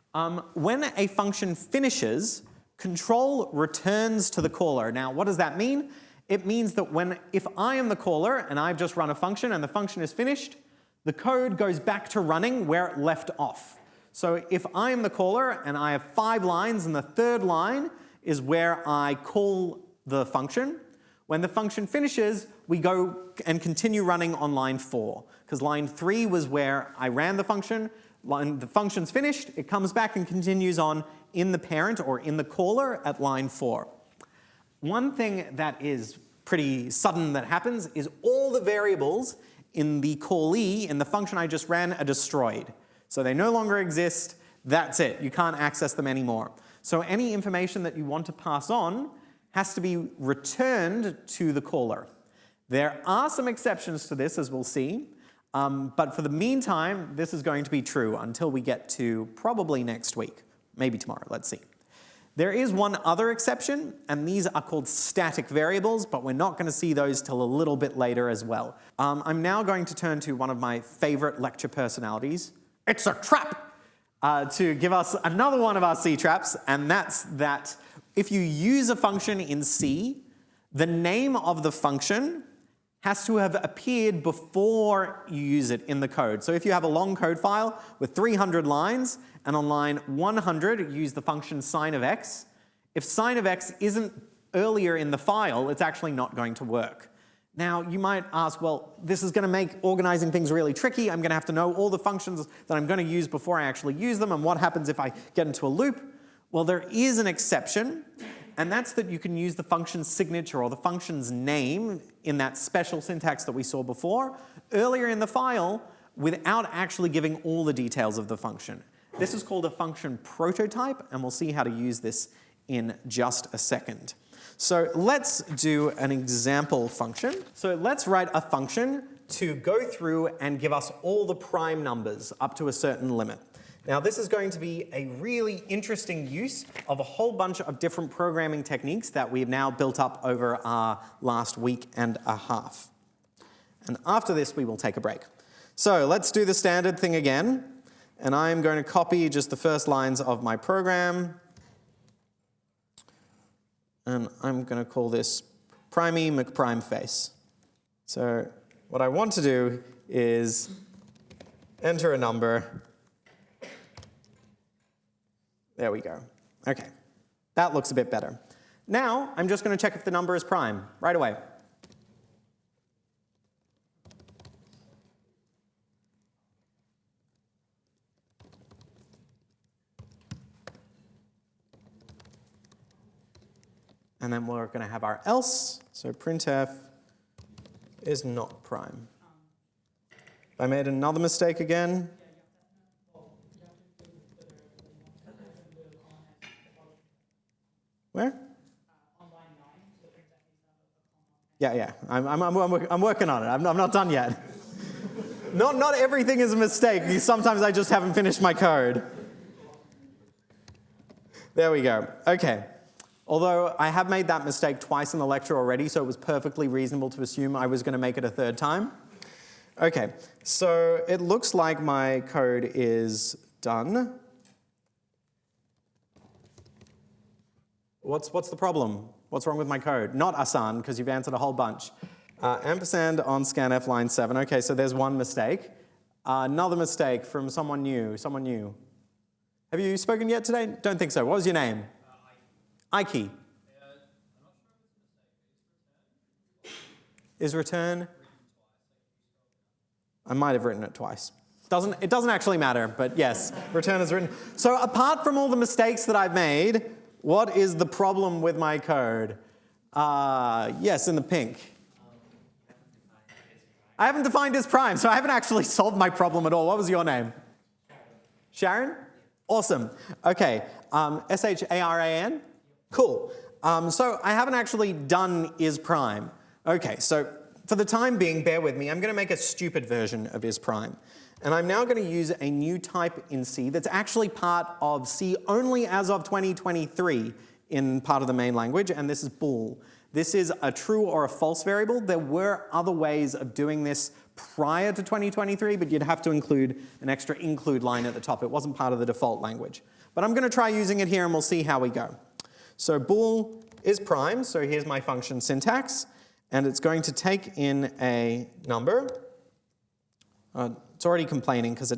When a function finishes, control returns to the caller. Now, what does that mean? It means that if I am the caller and I've just run a function and the function is finished, the code goes back to running where it left off. So if I am the caller and I have 5 lines and the third line is where I call the function, when the function finishes, we go and continue running on line 4, because line 3 was where I ran the function. The function's finished, it comes back and continues on in the parent or in the caller at line 4. One thing that is pretty sudden that happens is all the variables in the callee, in the function I just ran, are destroyed. So they no longer exist, that's it, you can't access them anymore. So any information that you want to pass on has to be returned to the caller. There are some exceptions to this, as we'll see, but for the meantime, this is going to be true until we get to probably next week, maybe tomorrow, let's see. There is one other exception, and these are called static variables, but we're not going to see those till a little bit later as well. I'm now going to turn to one of my favorite lecture personalities. It's a trap! To give us another one of our C traps, and that's that if you use a function in C, the name of the function has to have appeared before you use it in the code. So if you have a long code file with 300 lines, and on line 100 you use the function sign of x, if sign of x isn't earlier in the file, it's actually not going to work. Now, you might ask, well, this is going to make organizing things really tricky. I'm going to have to know all the functions that I'm going to use before I actually use them, and what happens if I get into a loop? Well, there is an exception, and that's that you can use the function's signature or the function's name in that special syntax that we saw before earlier in the file without actually giving all the details of the function. This is called a function prototype, and we'll see how to use this in just a second. So let's do an example function. So let's write a function to go through and give us all the prime numbers up to a certain limit. Now this is going to be a really interesting use of a whole bunch of different programming techniques that we've now built up over our last week and a half. And after this, we will take a break. So let's do the standard thing again. And I'm going to copy just the first lines of my program. And I'm going to call this primey McPrimeface. So what I want to do is enter a number. There we go. Okay, that looks a bit better. Now I'm just going to check if the number is prime right away. And then we're going to have our else, so printf is not prime. I made another mistake again. Where? Yeah, I'm working on it. I'm not done yet. Not everything is a mistake. Sometimes I just haven't finished my code. There we go. Okay. Although I have made that mistake twice in the lecture already, so it was perfectly reasonable to assume I was going to make it a third time. Okay, so it looks like my code is done. What's the problem? What's wrong with my code? Not Asan, because you've answered a whole bunch. Ampersand on scanf line 7. Okay, so there's one mistake. Another mistake from someone new. Have you spoken yet today? Don't think so. What was your name? Ike. Is return? I might have written it twice. It doesn't actually matter, but yes, return is written. So apart from all the mistakes that I've made, what is the problem with my code? Yes, in the pink. I haven't defined is prime, so I haven't actually solved my problem at all. What was your name? Sharon? Awesome. Okay, S-H-A-R-A-N? Cool. So I haven't actually done is prime. Okay, so for the time being, bear with me, I'm going to make a stupid version of is prime. And I'm now going to use a new type in C that's actually part of C only as of 2023 in part of the main language, and this is bool. This is a true or a false variable. There were other ways of doing this prior to 2023, but you'd have to include an extra include line at the top. It wasn't part of the default language. But I'm going to try using it here, and we'll see how we go. So bool is prime, so here's my function syntax, and it's going to take in a number. It's already complaining because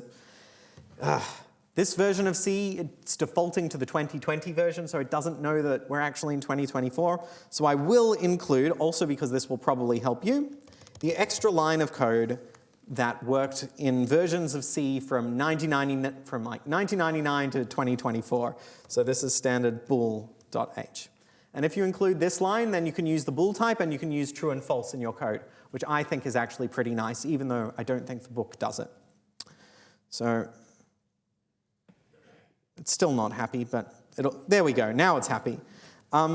this version of C, it's defaulting to the 2020 version, so it doesn't know that we're actually in 2024. So I will include, also because this will probably help you, the extra line of code that worked in versions of C from 1999 to 2024. So this is standard bool.h. And if you include this line, then you can use the bool type and you can use true and false in your code, which I think is actually pretty nice, even though I don't think the book does it. So it's still not happy, but there we go. Now it's happy.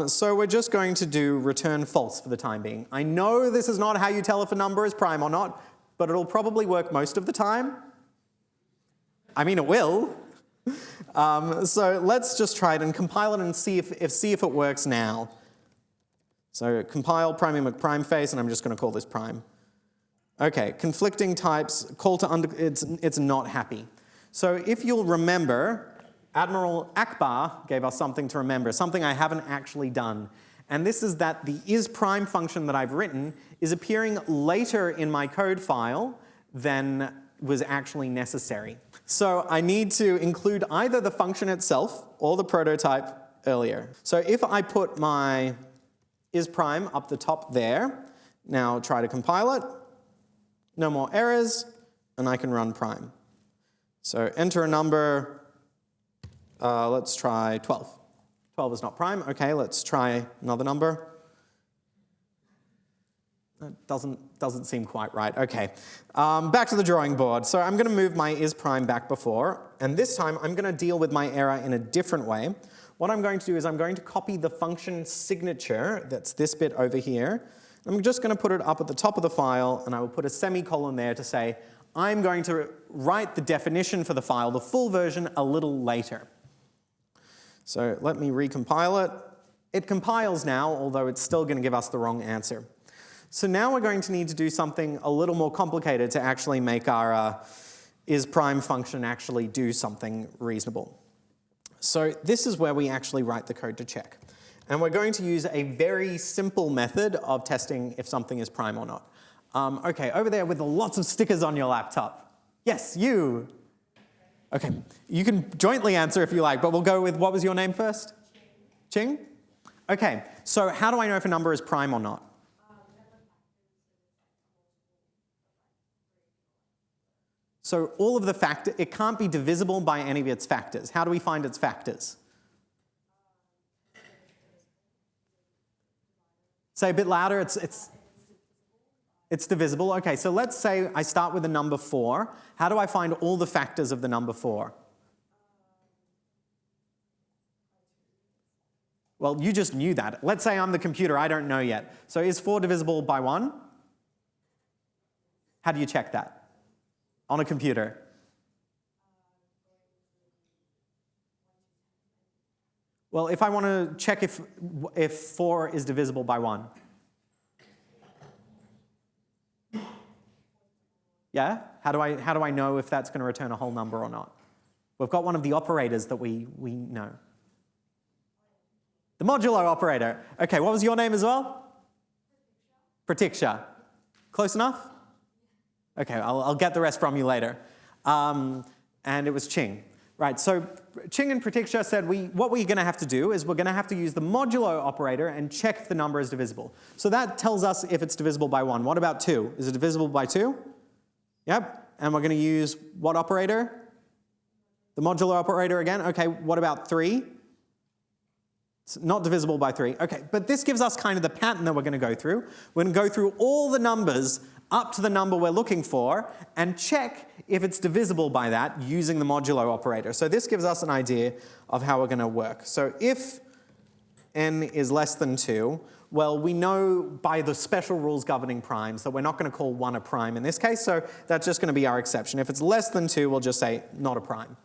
So we're just going to do return false for the time being. I know this is not how you tell if a number is prime or not, but it'll probably work most of the time. I mean, it will. So let's just try it and compile it and see if it works now. So compile primey McPrimeface, and I'm just going to call this prime. Okay, conflicting types, call to it's not happy. So if you'll remember, Admiral Akbar gave us something to remember, something I haven't actually done. And this is that the isPrime function that I've written is appearing later in my code file than was actually necessary. So I need to include either the function itself or the prototype earlier. So if I put my isPrime up the top there, Now try to compile it. No more errors, and I can run prime. So enter a number, let's try 12. 12 is not prime. Okay, let's try another number. That doesn't seem quite right. Okay, back to the drawing board. So I'm going to move my is prime back before, and this time I'm going to deal with my error in a different way. What I'm going to do is I'm going to copy the function signature, that's this bit over here. I'm just going to put it up at the top of the file, and I will put a semicolon there to say, I'm going to write the definition for the file, the full version, a little later. So let me recompile it. It compiles now, although it's still going to give us the wrong answer. So now we're going to need to do something a little more complicated to actually make our is prime function actually do something reasonable. So this is where we actually write the code to check. And we're going to use a very simple method of testing if something is prime or not. Okay, over there with lots of stickers on your laptop. Yes, you. Okay, you can jointly answer if you like, but we'll go with, what was your name first? Ching? Okay, so how do I know if a number is prime or not? So all of the factors, it can't be divisible by any of its factors. How do we find its factors? Say a bit louder, it's divisible. Okay, so let's say I start with the number 4. How do I find all the factors of the number 4? Well, you just knew that. Let's say I'm the computer, I don't know yet. So is 4 divisible by 1? How do you check that? On a computer. Well, if I want to check if 4 is divisible by 1. Yeah? How do I know if that's going to return a whole number or not? We've got one of the operators that we know. The modulo operator. Okay, what was your name as well? Pratiksha. Close enough? Okay, I'll get the rest from you later. And it was Ching. Right, so Ching and Pratiksha said what we're going to have to do is we're going to have to use the modulo operator and check if the number is divisible. So that tells us if it's divisible by 1. What about 2? Is it divisible by 2? Yep, and we're going to use what operator? The modulo operator again. Okay, what about 3? It's not divisible by 3. Okay, but this gives us kind of the pattern that we're going to go through. We're going to go through all the numbers up to the number we're looking for and check if it's divisible by that using the modulo operator. So this gives us an idea of how we're going to work. So if n is less than 2, well, we know by the special rules governing primes that we're not going to call 1 a prime in this case, so that's just going to be our exception. If it's less than 2, we'll just say not a prime.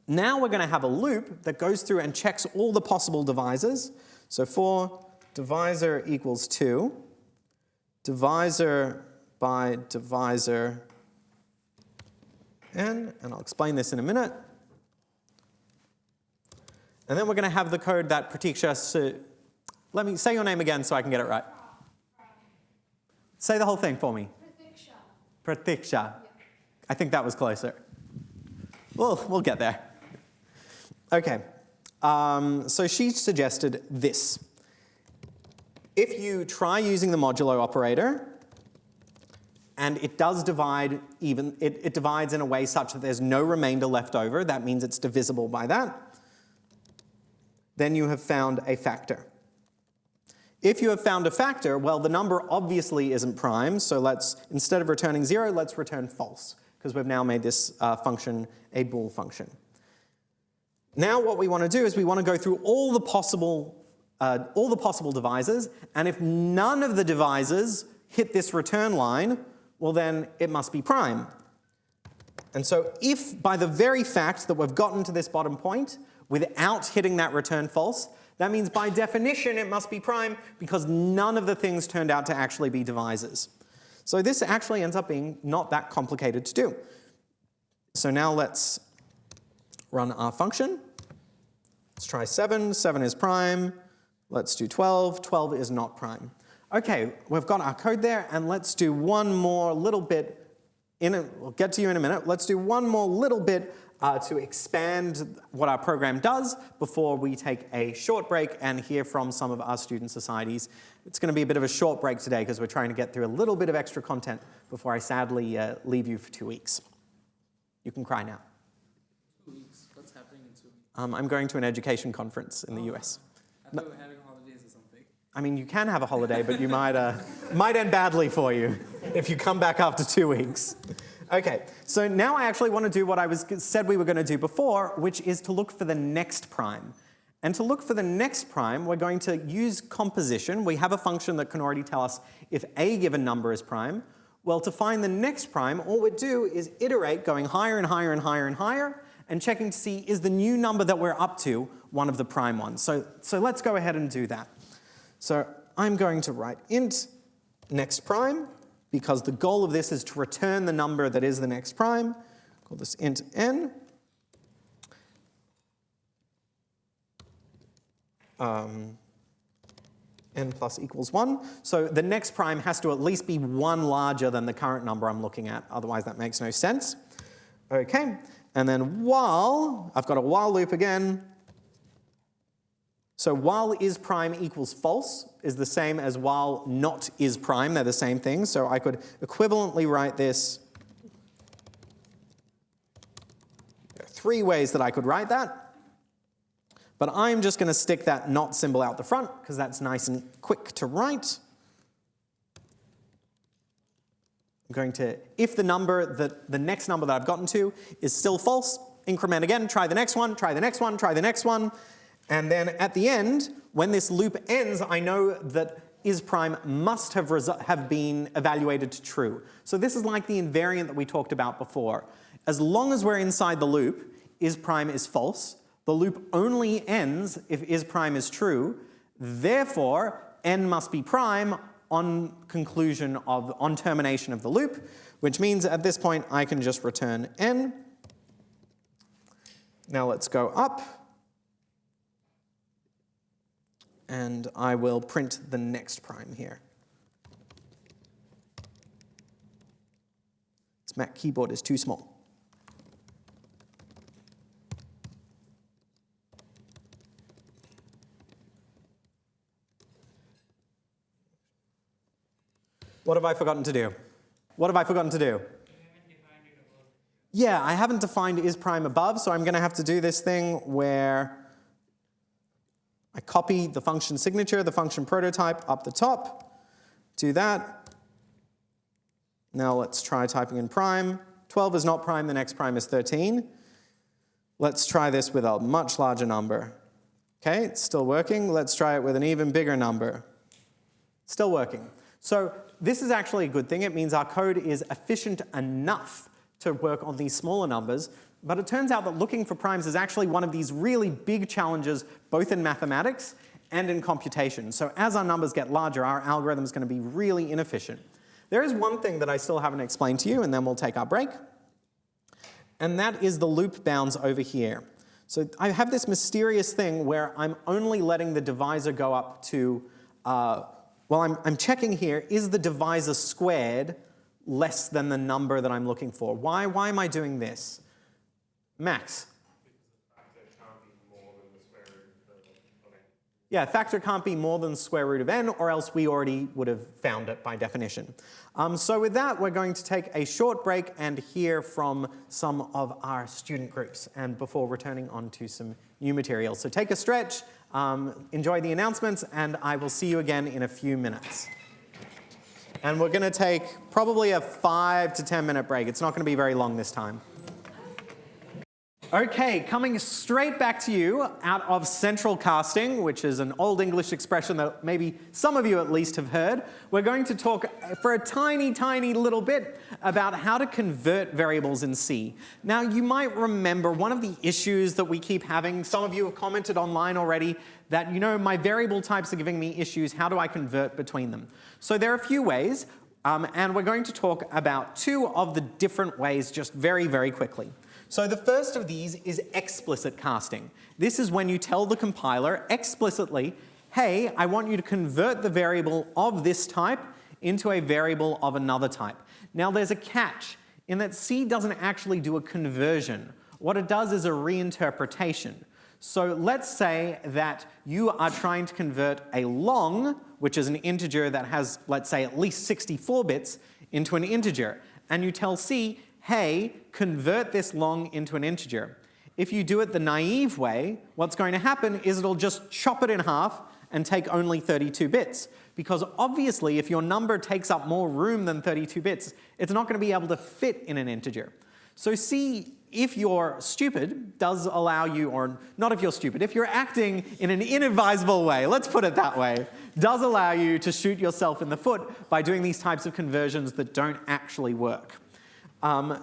Now we're going to have a loop that goes through and checks all the possible divisors. So for divisor equals 2, divisor by divisor n, and I'll explain this in a minute. And then we're going to have the code that Pratiksha, let me say your name again so I can get it right. Say the whole thing for me. Pratiksha. Yeah. I think that was closer. We'll get there. Okay, so she suggested this. If you try using the modulo operator, and it does divide even, it divides in a way such that there's no remainder left over, that means it's divisible by that, then you have found a factor. If you have found a factor, well, the number obviously isn't prime, so let's, instead of returning 0, let's return false, because we've now made this function a bool function. Now what we want to do is we want to go through all the possible divisors, and if none of the divisors hit this return line, well then it must be prime. And so if by the very fact that we've gotten to this bottom point without hitting that return false, that means by definition it must be prime because none of the things turned out to actually be divisors. So this actually ends up being not that complicated to do. So now let's run our function. Let's try 7. 7 is prime. Let's do 12. 12 is not prime. Okay, we've got our code there, and let's do one more little bit. We'll get to you in a minute. Let's do one more little bit to expand what our program does before we take a short break and hear from some of our student societies. It's going to be a bit of a short break today because we're trying to get through a little bit of extra content before I sadly leave you for 2 weeks. You can cry now. 2 weeks? What's happening in 2 weeks? I'm going to an education conference in the US. I thought we were having holidays or something. I mean, you can have a holiday, but you might end badly for you if you come back after 2 weeks. Okay, so now I actually want to do what I said we were going to do before, which is to look for the next prime. And to look for the next prime, we're going to use composition. We have a function that can already tell us if a given number is prime. Well, to find the next prime, all we do is iterate, going higher and higher and higher and higher, and checking to see is the new number that we're up to one of the prime ones. So let's go ahead and do that. So I'm going to write int next prime, because the goal of this is to return the number that is the next prime. Call this int n. N plus equals 1. So the next prime has to at least be 1 larger than the current number I'm looking at. Otherwise, that makes no sense. OK. And then while, I've got a while loop again. So while is prime equals false is the same as while not is prime. They're the same thing. So I could equivalently write this. There are 3 ways that I could write that. But I'm just going to stick that not symbol out the front because that's nice and quick to write. I'm going to, if the next number that I've gotten to is still false, increment again, try the next one, try the next one, try the next one. And then at the end, when this loop ends, I know that is prime must have been evaluated to true. So this is like the invariant that we talked about before. As long as we're inside the loop, is prime is false. The loop only ends if is prime is true. Therefore, n must be prime on termination of the loop, which means at this point I can just return n. Now let's go up. And I will print the next prime here. This Mac keyboard is too small. What have I forgotten to do? What have I forgotten to do? Yeah, I haven't defined is prime above, so I'm going to have to do this thing where I copy the function signature, the function prototype up the top, do that. Now let's try typing in prime. 12 is not prime, the next prime is 13. Let's try this with a much larger number. Okay, it's still working. Let's try it with an even bigger number. Still working. So this is actually a good thing. It means our code is efficient enough to work on these smaller numbers. But it turns out that looking for primes is actually one of these really big challenges, both in mathematics and in computation. So as our numbers get larger, our algorithm is going to be really inefficient. There is one thing that I still haven't explained to you, and then we'll take our break. And that is the loop bounds over here. So I have this mysterious thing where I'm only letting the divisor go up to, I'm checking here, is the divisor squared less than the number that I'm looking for? Why am I doing this? Max? Yeah, factor can't be more than the square root of n, or else we already would have found it by definition. So with that, we're going to take a short break and hear from some of our student groups, and before returning on to some new material. So take a stretch, enjoy the announcements, and I will see you again in a few minutes. And we're going to take probably a 5 to 10 minute break. It's not going to be very long this time. Okay, coming straight back to you out of central casting, which is an old English expression that maybe some of you at least have heard, we're going to talk for a tiny, tiny little bit about how to convert variables in C. Now, you might remember one of the issues that we keep having, some of you have commented online already, that, you know, my variable types are giving me issues, how do I convert between them? So there are a few ways, and we're going to talk about 2 of the different ways just very, very quickly. So the first of these is explicit casting. This is when you tell the compiler explicitly, hey, I want you to convert the variable of this type into a variable of another type. Now there's a catch in that C doesn't actually do a conversion. What it does is a reinterpretation. So let's say that you are trying to convert a long, which is an integer that has, let's say, at least 64 bits, into an integer. And you tell C, hey, convert this long into an integer. If you do it the naive way, what's going to happen is it'll just chop it in half and take only 32 bits. Because obviously, if your number takes up more room than 32 bits, it's not going to be able to fit in an integer. So C, if you're stupid, does allow you, or not if you're stupid, if you're acting in an inadvisable way, let's put it that way, does allow you to shoot yourself in the foot by doing these types of conversions that don't actually work.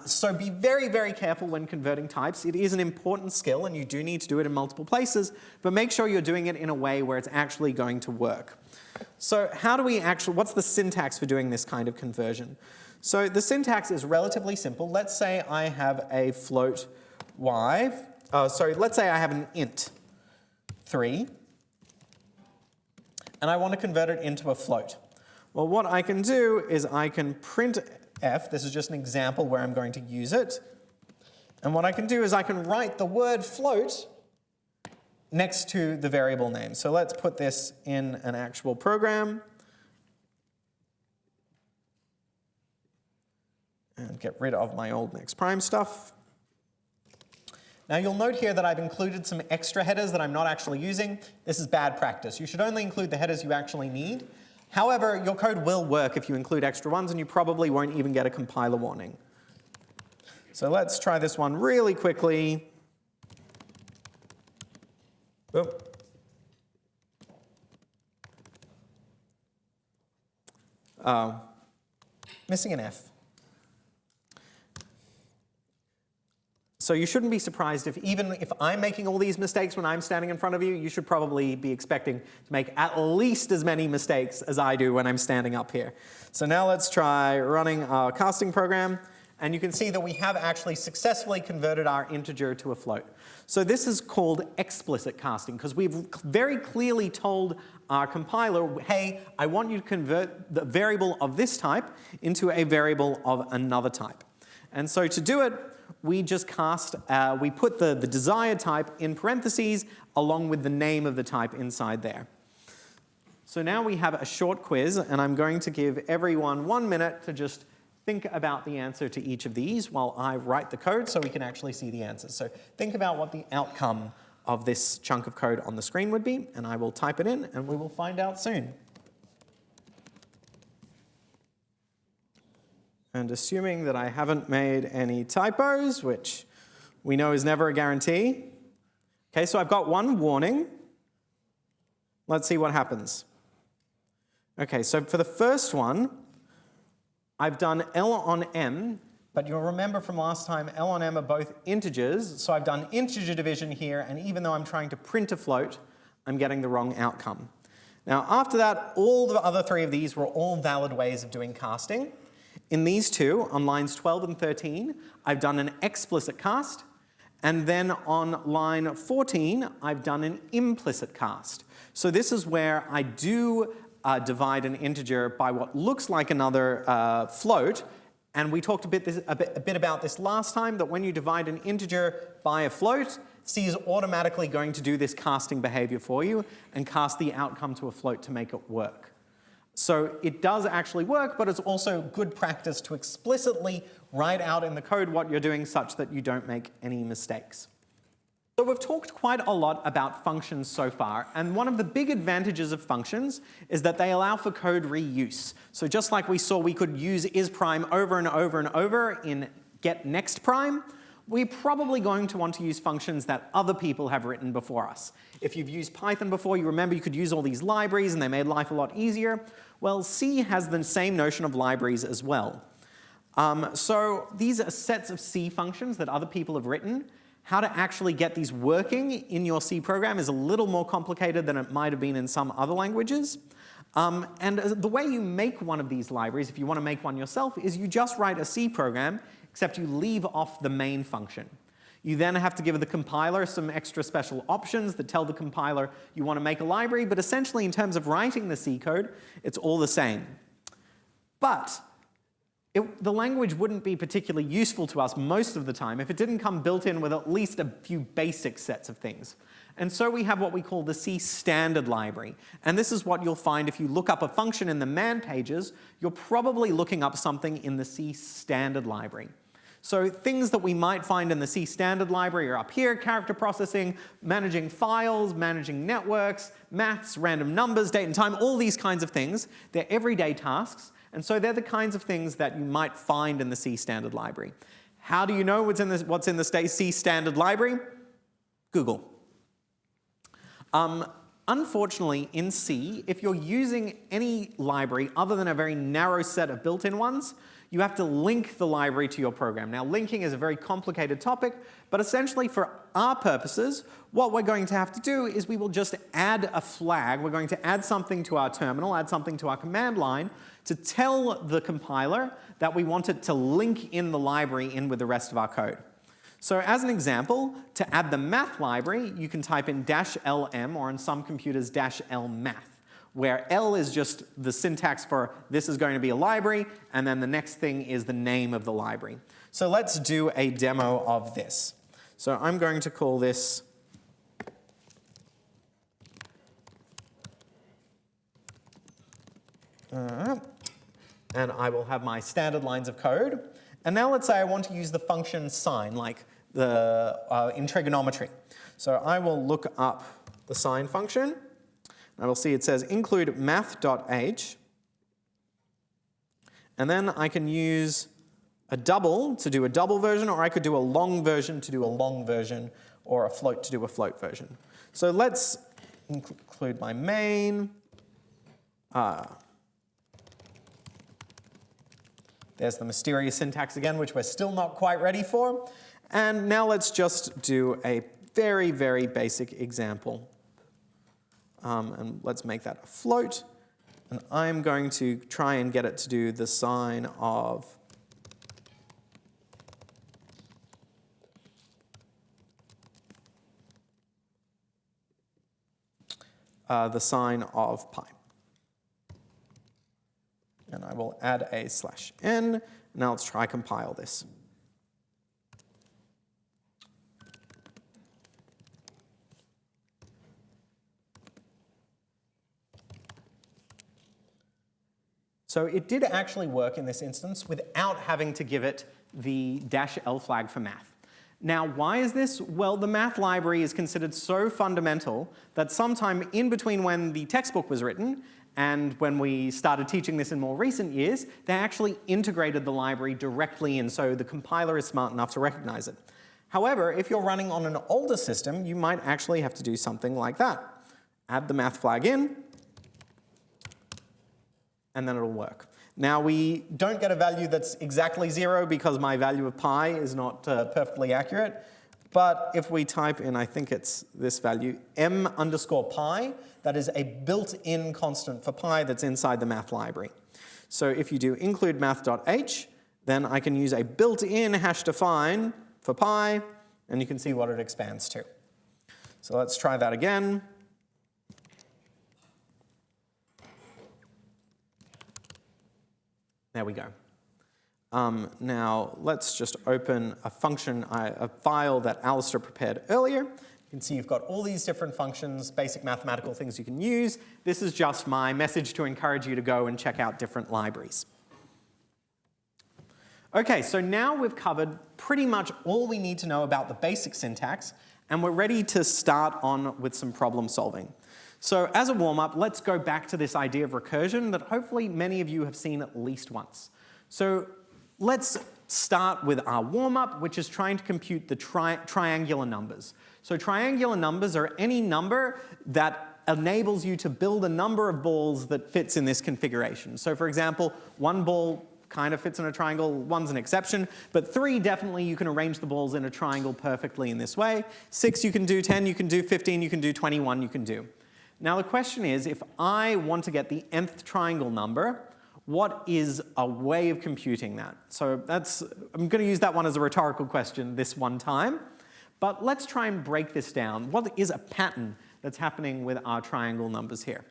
So be very, very careful when converting types. It is an important skill, and you do need to do it in multiple places, but make sure you're doing it in a way where it's actually going to work. So how do we actually, what's the syntax for doing this kind of conversion? So the syntax is relatively simple. Let's say I have a float y, let's say I have an int 3, and I want to convert it into a float. Well, what I can do is I can print f, this is just an example where I'm going to use it, and what I can do is I can write the word float next to the variable name. So let's put this in an actual program. And get rid of my old next prime stuff. Now you'll note here that I've included some extra headers that I'm not actually using. This is bad practice. You should only include the headers you actually need. However, your code will work if you include extra ones, and you probably won't even get a compiler warning. So let's try this one really quickly. Oop. Missing an F. So you shouldn't be surprised if even if I'm making all these mistakes when I'm standing in front of you, you should probably be expecting to make at least as many mistakes as I do when I'm standing up here. So now let's try running our casting program. And you can see that we have actually successfully converted our integer to a float. So this is called explicit casting, because we've very clearly told our compiler, hey, I want you to convert the variable of this type into a variable of another type. And so to do it, we just cast, we put the desired type in parentheses along with the name of the type inside there. So now we have a short quiz, and I'm going to give everyone 1 minute to just think about the answer to each of these while I write the code so we can actually see the answers. So think about what the outcome of this chunk of code on the screen would be, and I will type it in, and we will find out soon. And assuming that I haven't made any typos, which we know is never a guarantee. Okay, so I've got one warning. Let's see what happens. Okay, so for the first one, I've done L on M, but you'll remember from last time, L on M are both integers, so I've done integer division here, and even though I'm trying to print a float, I'm getting the wrong outcome. Now, after that, all the other three of these were all valid ways of doing casting. In these two, on lines 12 and 13, I've done an explicit cast, and then on line 14, I've done an implicit cast. So this is where I do divide an integer by what looks like another float, and we talked a bit about this last time, that when you divide an integer by a float, C is automatically going to do this casting behavior for you and cast the outcome to a float to make it work. So it does actually work, but it's also good practice to explicitly write out in the code what you're doing such that you don't make any mistakes. So we've talked quite a lot about functions so far, and one of the big advantages of functions is that they allow for code reuse. So just like we saw we could use isPrime over and over and over in getNextPrime, we're probably going to want to use functions that other people have written before us. If you've used Python before, you remember you could use all these libraries and they made life a lot easier. Well, C has the same notion of libraries as well. So these are sets of C functions that other people have written. How to actually get these working in your C program is a little more complicated than it might have been in some other languages. And the way you make one of these libraries, if you want to make one yourself, is you just write a C program, except you leave off the main function. You then have to give the compiler some extra special options that tell the compiler you want to make a library, but essentially in terms of writing the C code, it's all the same. But the language wouldn't be particularly useful to us most of the time if it didn't come built in with at least a few basic sets of things. And so we have what we call the C standard library. And this is what you'll find if you look up a function in the man pages, you're probably looking up something in the C standard library. So things that we might find in the C standard library are up here: character processing, managing files, managing networks, maths, random numbers, date and time, all these kinds of things. They're everyday tasks, and so they're the kinds of things that you might find in the C standard library. How do you know what's in the C standard library? Google. Unfortunately, in C, if you're using any library other than a very narrow set of built-in ones, you have to link the library to your program. Now, linking is a very complicated topic, but essentially for our purposes, what we're going to have to do is we will just add a flag. We're going to add something to our terminal, add something to our command line to tell the compiler that we want it to link in the library in with the rest of our code. So as an example, to add the math library, you can type in -lm, or in some computers -lmath, where L is just the syntax for this is going to be a library, and then the next thing is the name of the library. So let's do a demo of this. So I'm going to call this and I will have my standard lines of code. And now let's say I want to use the function sine, like in trigonometry. So I will look up the sine function. I will see it says include math.h. And then I can use a double to do a double version, or I could do a long version to do a long version, or a float to do a float version. So let's include my main. There's the mysterious syntax again, which we're still not quite ready for. And now let's just do a very, very basic example. And let's make that a float. And I'm going to try and get it to do the sine of pi. And I will add a /n. Now let's try compile this. So it did actually work in this instance without having to give it the -l flag for math. Now, why is this? Well, the math library is considered so fundamental that sometime in between when the textbook was written and when we started teaching this in more recent years, they actually integrated the library directly in, so the compiler is smart enough to recognize it. However, if you're running on an older system, you might actually have to do something like that. Add the math flag in, and then it'll work. Now, we don't get a value that's exactly 0 because my value of pi is not perfectly accurate. But if we type in, I think it's this value, m_pi, that is a built-in constant for pi that's inside the math library. So if you do include math.h, then I can use a built-in hash define for pi, and you can see what it expands to. So let's try that again. There we go. Now let's just open a function, a file that Alistair prepared earlier. You can see you've got all these different functions, basic mathematical things you can use. This is just my message to encourage you to go and check out different libraries. Okay, so now we've covered pretty much all we need to know about the basic syntax, and we're ready to start on with some problem solving. So as a warm-up, let's go back to this idea of recursion that hopefully many of you have seen at least once. So let's start with our warm-up, which is trying to compute the triangular numbers. So triangular numbers are any number that enables you to build a number of balls that fits in this configuration. So for example, 1 ball kind of fits in a triangle, 1's an exception, but 3 definitely you can arrange the balls in a triangle perfectly in this way. 6 you can do, 10 you can do, 15 you can do, 21 you can do. Now the question is, if I want to get the nth triangle number, what is a way of computing that? So I'm going to use that one as a rhetorical question this one time, but let's try and break this down. What is a pattern that's happening with our triangle numbers here?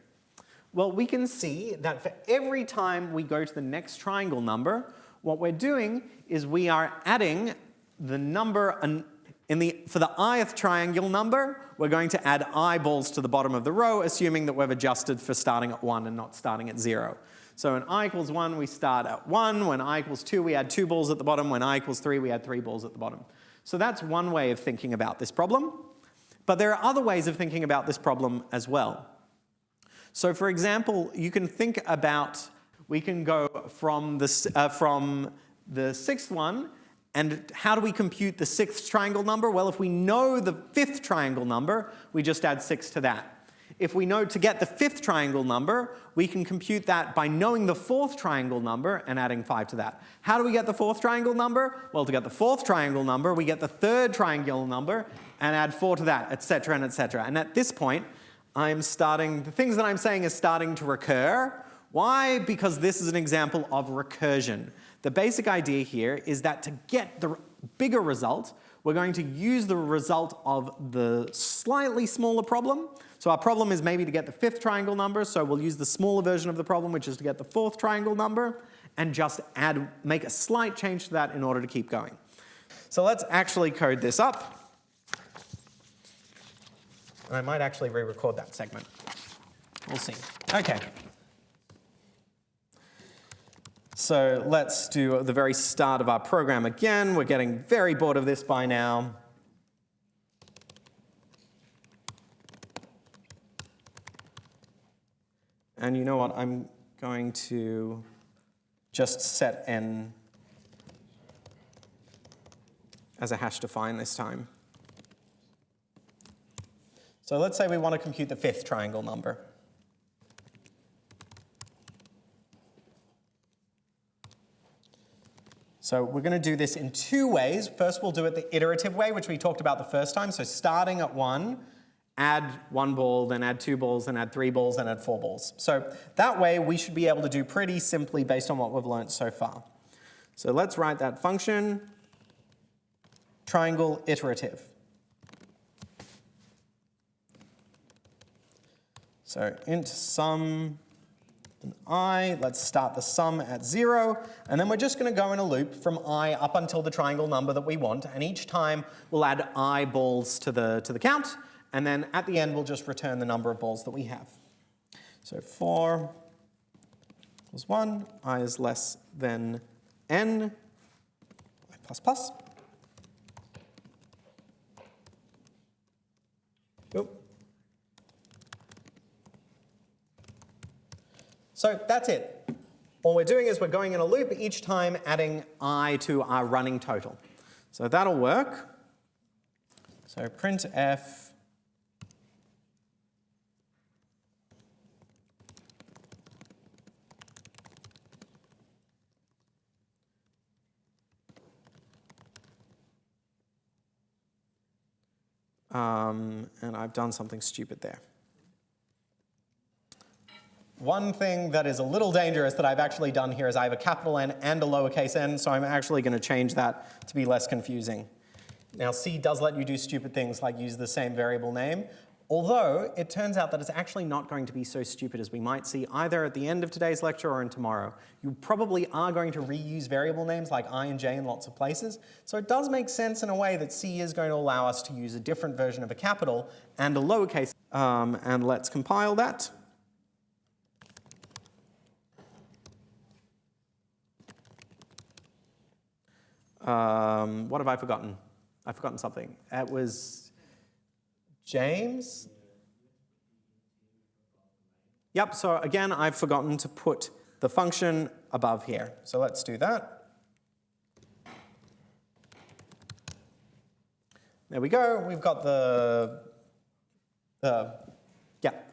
Well, we can see that for every time we go to the next triangle number, What we're doing is we are adding the number for the ith triangle number, we're going to add eyeballs to the bottom of the row, assuming that we've adjusted for starting at 1 and not starting at 0. So when I equals 1, we start at 1. When I equals 2, we add 2 balls at the bottom. When I equals 3, we add 3 balls at the bottom. So that's one way of thinking about this problem. But there are other ways of thinking about this problem as well. So for example, you can think about, we can go from the 6th one, and how do we compute the 6th triangle number? Well, if we know the 5th triangle number, we just add 6 to that. If we know to get the 5th triangle number, we can compute that by knowing the 4th triangle number and adding 5 to that. How do we get the 4th triangle number? Well, to get the 4th triangle number, we get the 3rd triangle number and add 4 to that, etc. and etc. And at this point, the things that I'm saying is starting to recur. Why? Because this is an example of recursion. The basic idea here is that to get the bigger result, we're going to use the result of the slightly smaller problem. So our problem is maybe to get the 5th triangle number, so we'll use the smaller version of the problem, which is to get the 4th triangle number, and just make a slight change to that in order to keep going. So let's actually code this up. And I might actually re-record that segment. We'll see. Okay. So let's do the very start of our program again. We're getting very bored of this by now. And you know what? I'm going to just set n as a hash define this time. So let's say we want to compute the 5th triangle number. So we're going to do this in 2 ways. First, we'll do it the iterative way, which we talked about the first time. So starting at 1, add 1 ball, then add 2 balls, then add 3 balls, then add 4 balls. So that way, we should be able to do pretty simply based on what we've learned so far. So let's write that function, triangle iterative. So int sum and I, let's start the sum at 0, and then we're just going to go in a loop from I up until the triangle number that we want, and each time we'll add I balls to the count, and then at the end we'll just return the number of balls that we have. So 4 equals 1, I is less than n, I plus plus. Oop. So that's it. All we're doing is we're going in a loop, each time adding I to our running total. So that'll work. So printf and I've done something stupid there. One thing that is a little dangerous that I've actually done here is I have a capital N and a lowercase n, so I'm actually going to change that to be less confusing. Now, C does let you do stupid things like use the same variable name, although it turns out that it's actually not going to be so stupid as we might see either at the end of today's lecture or in tomorrow. You probably are going to reuse variable names like I and J in lots of places, so it does make sense in a way that C is going to allow us to use a different version of a capital and a lowercase. And let's compile that. What have I forgotten? I've forgotten something. It was James? Yep, so again, I've forgotten to put the function above here. So let's do that. There we go. We've got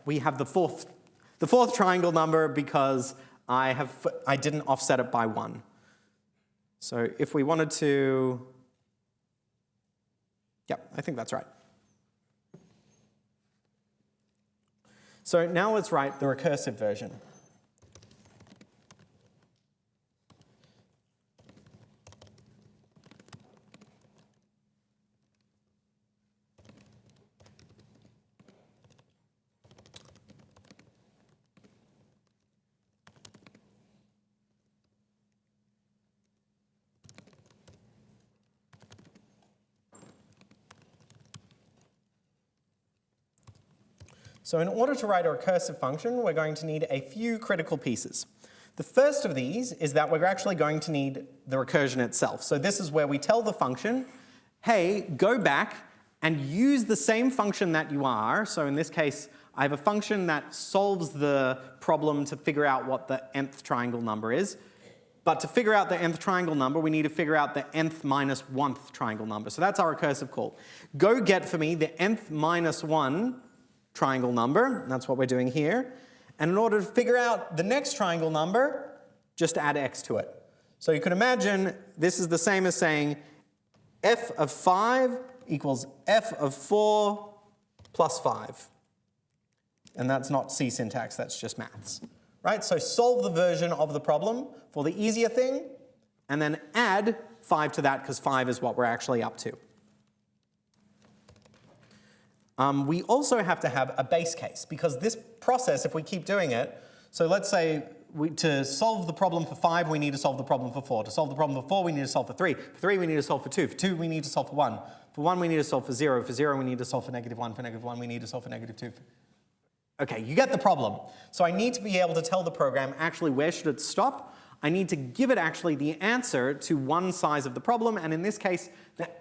we have the fourth triangle number because I didn't offset it by 1. So if we wanted to, I think that's right. So now let's write the recursive version. So in order to write a recursive function, we're going to need a few critical pieces. The first of these is that we're actually going to need the recursion itself. So this is where we tell the function, hey, go back and use the same function that you are. So in this case, I have a function that solves the problem to figure out what the nth triangle number is. But to figure out the nth triangle number, we need to figure out the nth minus 1th triangle number. So that's our recursive call. Go get for me the nth minus 1 triangle number. That's what we're doing here. And in order to figure out the next triangle number, just add x to it. So you can imagine this is the same as saying f of 5 equals f of 4 plus 5. And that's not C syntax, that's just maths. Right? So solve the version of the problem for the easier thing, and then add 5 to that, because 5 is what we're actually up to. We also have to have a base case, because this process, if we keep doing it, so let's say to solve the problem for 5, we need to solve the problem for 4. To solve the problem for 4, we need to solve for 3. For 3, we need to solve for 2. For 2, we need to solve for 1. For 1, we need to solve for 0. For 0, we need to solve for -1. For -1, we need to solve for -2. Okay, you get the problem. So I need to be able to tell the program, actually, where should it stop? I need to give it actually the answer to one size of the problem, and in this case,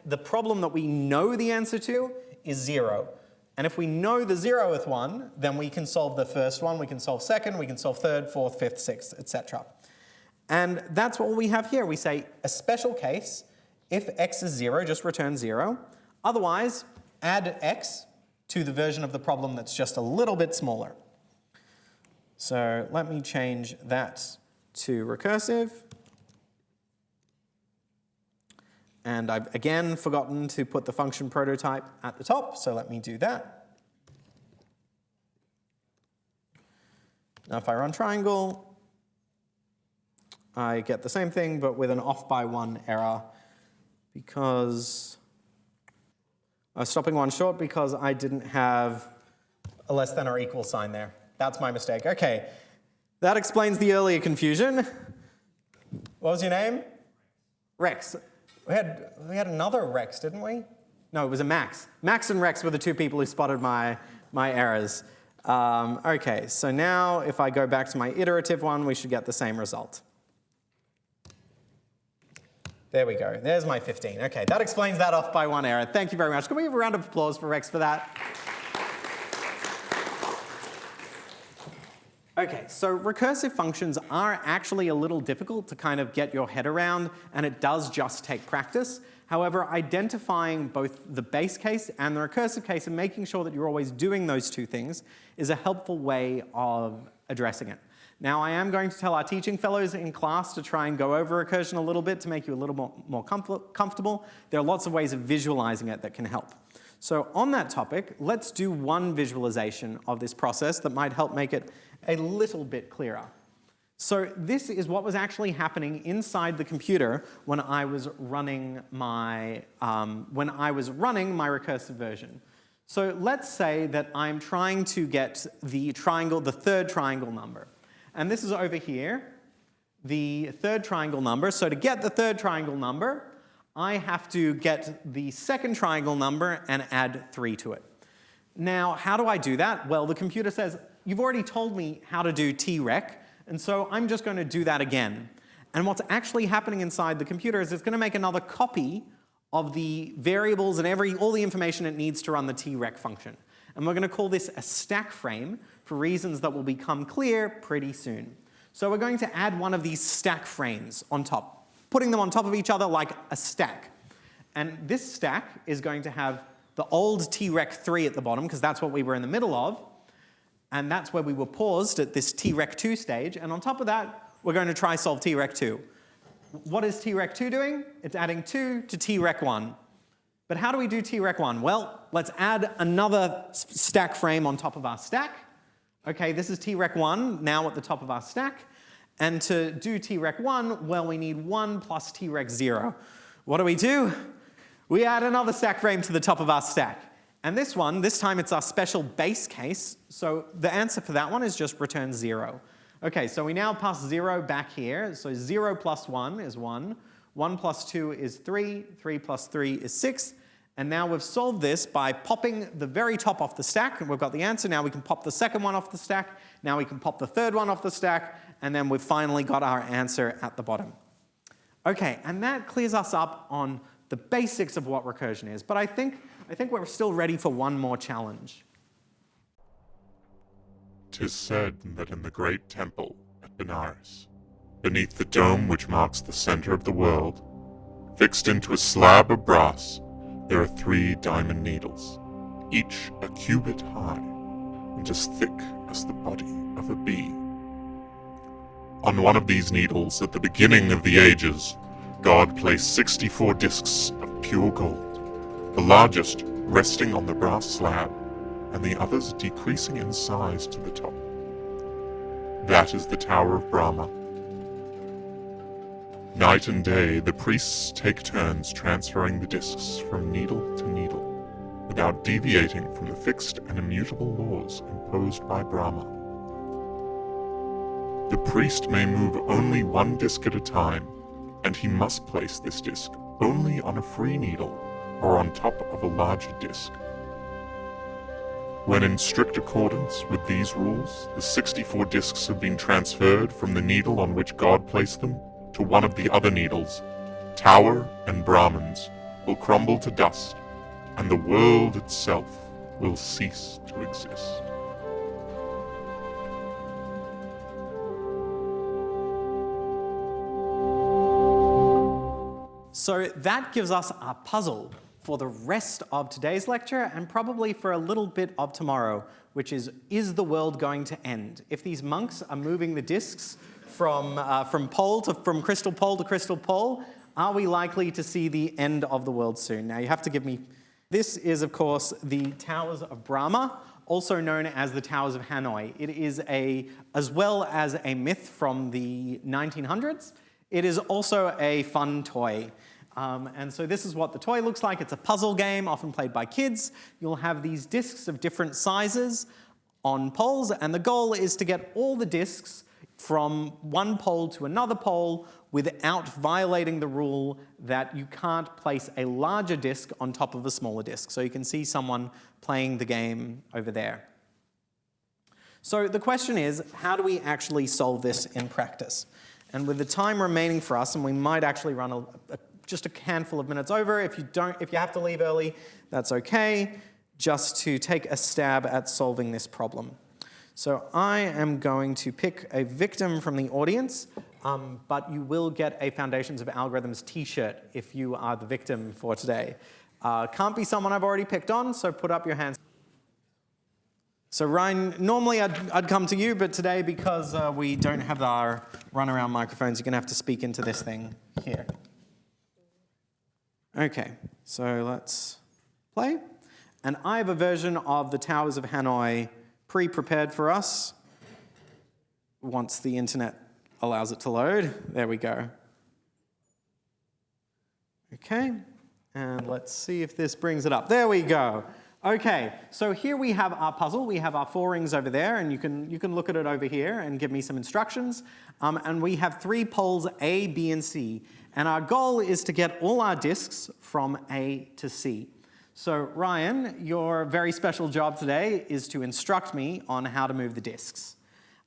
the problem that we know the answer to is 0. And if we know the 0th one, then we can solve the first one, we can solve second, we can solve third, fourth, fifth, sixth, etc. And that's what we have here. We say a special case, if x is 0, just return 0. Otherwise, add x to the version of the problem that's just a little bit smaller. So let me change that to recursive. And I've again forgotten to put the function prototype at the top, so let me do that. Now if I run triangle, I get the same thing, but with an off by 1 error, because I was stopping 1 short because I didn't have a less than or equal sign there. That's my mistake. Okay, that explains the earlier confusion. What was your name? Rex. We had another Rex, didn't we? No, it was a Max. Max and Rex were the two people who spotted my errors. Okay, so now if I go back to my iterative one, we should get the same result. There we go. There's my 15. Okay, that explains that off by 1 error. Thank you very much. Can we have a round of applause for Rex for that? Okay, so recursive functions are actually a little difficult to kind of get your head around, and it does just take practice. However, identifying both the base case and the recursive case and making sure that you're always doing those two things is a helpful way of addressing it. Now, I am going to tell our teaching fellows in class to try and go over recursion a little bit to make you a little more comfortable. There are lots of ways of visualizing it that can help. So on that topic, let's do one visualization of this process that might help make it a little bit clearer. So this is what was actually happening inside the computer when I was running my recursive version. So let's say that I'm trying to get the third triangle number. And this is over here, the third triangle number. So to get the third triangle number, I have to get the second triangle number and add 3 to it. Now, how do I do that? Well, the computer says, you've already told me how to do trec, and so I'm just going to do that again. And what's actually happening inside the computer is it's going to make another copy of the variables and all the information it needs to run the trec function. And we're going to call this a stack frame for reasons that will become clear pretty soon. So we're going to add one of these stack frames on top, putting them on top of each other like a stack. And this stack is going to have the old trec 3 at the bottom, because that's what we were in the middle of. And that's where we were paused at this trec 2 stage. And on top of that, we're going to try solve trec 2. What is trec 2 doing? It's adding 2 to trec 1. But how do we do trec 1? Well, let's add another stack frame on top of our stack. Okay, this is trec 1 now at the top of our stack. And to do trec 1, well, we need 1 plus trec 0. What do? We add another stack frame to the top of our stack. And this time it's our special base case. So the answer for that one is just return 0. Okay, so we now pass 0 back here. So 0 plus 1 is 1. 1 plus 2 is 3. 3 plus 3 is 6. And now we've solved this by popping the very top off the stack, and we've got the answer. Now we can pop the second one off the stack. Now we can pop the third one off the stack, and then we've finally got our answer at the bottom. Okay, and that clears us up on the basics of what recursion is. But I think we're still ready for one more challenge. 'Tis said that in the great temple at Benares, beneath the dome which marks the center of the world, fixed into a slab of brass, there are 3 diamond needles, each a cubit high, and as thick as the body of a bee. On one of these needles, at the beginning of the ages, God placed 64 discs of pure gold, the largest resting on the brass slab, and the others decreasing in size to the top. That is the Tower of Brahma. Night and day, the priests take turns transferring the discs from needle to needle, without deviating from the fixed and immutable laws imposed by Brahma. The priest may move only 1 disc at a time, and he must place this disc only on a free needle or on top of a larger disc. When in strict accordance with these rules, the 64 discs have been transferred from the needle on which God placed them to one of the other needles, Tower and Brahmins will crumble to dust, and the world itself will cease to exist. So that gives us a puzzle for the rest of today's lecture and probably for a little bit of tomorrow, which is the world going to end? If these monks are moving the discs from crystal pole to crystal pole, are we likely to see the end of the world soon? Now you have to give me, this is of course the Towers of Brahma, also known as the Towers of Hanoi. It is as well as a myth from the 1900s, it is also a fun toy. And so this is what the toy looks like. It's a puzzle game, often played by kids. You'll have these discs of different sizes on poles, and the goal is to get all the discs from one pole to another pole without violating the rule that you can't place a larger disc on top of a smaller disc. So you can see someone playing the game over there. So the question is, how do we actually solve this in practice? And with the time remaining for us, and we might actually run just a handful of minutes over. If you have to leave early, that's okay, just to take a stab at solving this problem. So I am going to pick a victim from the audience, but you will get a Foundations of Algorithms t-shirt if you are the victim for today. Can't be someone I've already picked on, so put up your hands. So Ryan, normally I'd come to you, but today because we don't have our runaround microphones, you're going to have to speak into this thing here. Okay, so let's play. And I have a version of the Towers of Hanoi pre-prepared for us. Once the internet allows it to load. There we go. Okay, and let's see if this brings it up. There we go. Okay, so here we have our puzzle. We have our 4 rings over there, and you can look at it over here and give me some instructions. And we have 3 poles A, B, and C. And our goal is to get all our discs from A to C. So Ryan, your very special job today is to instruct me on how to move the discs.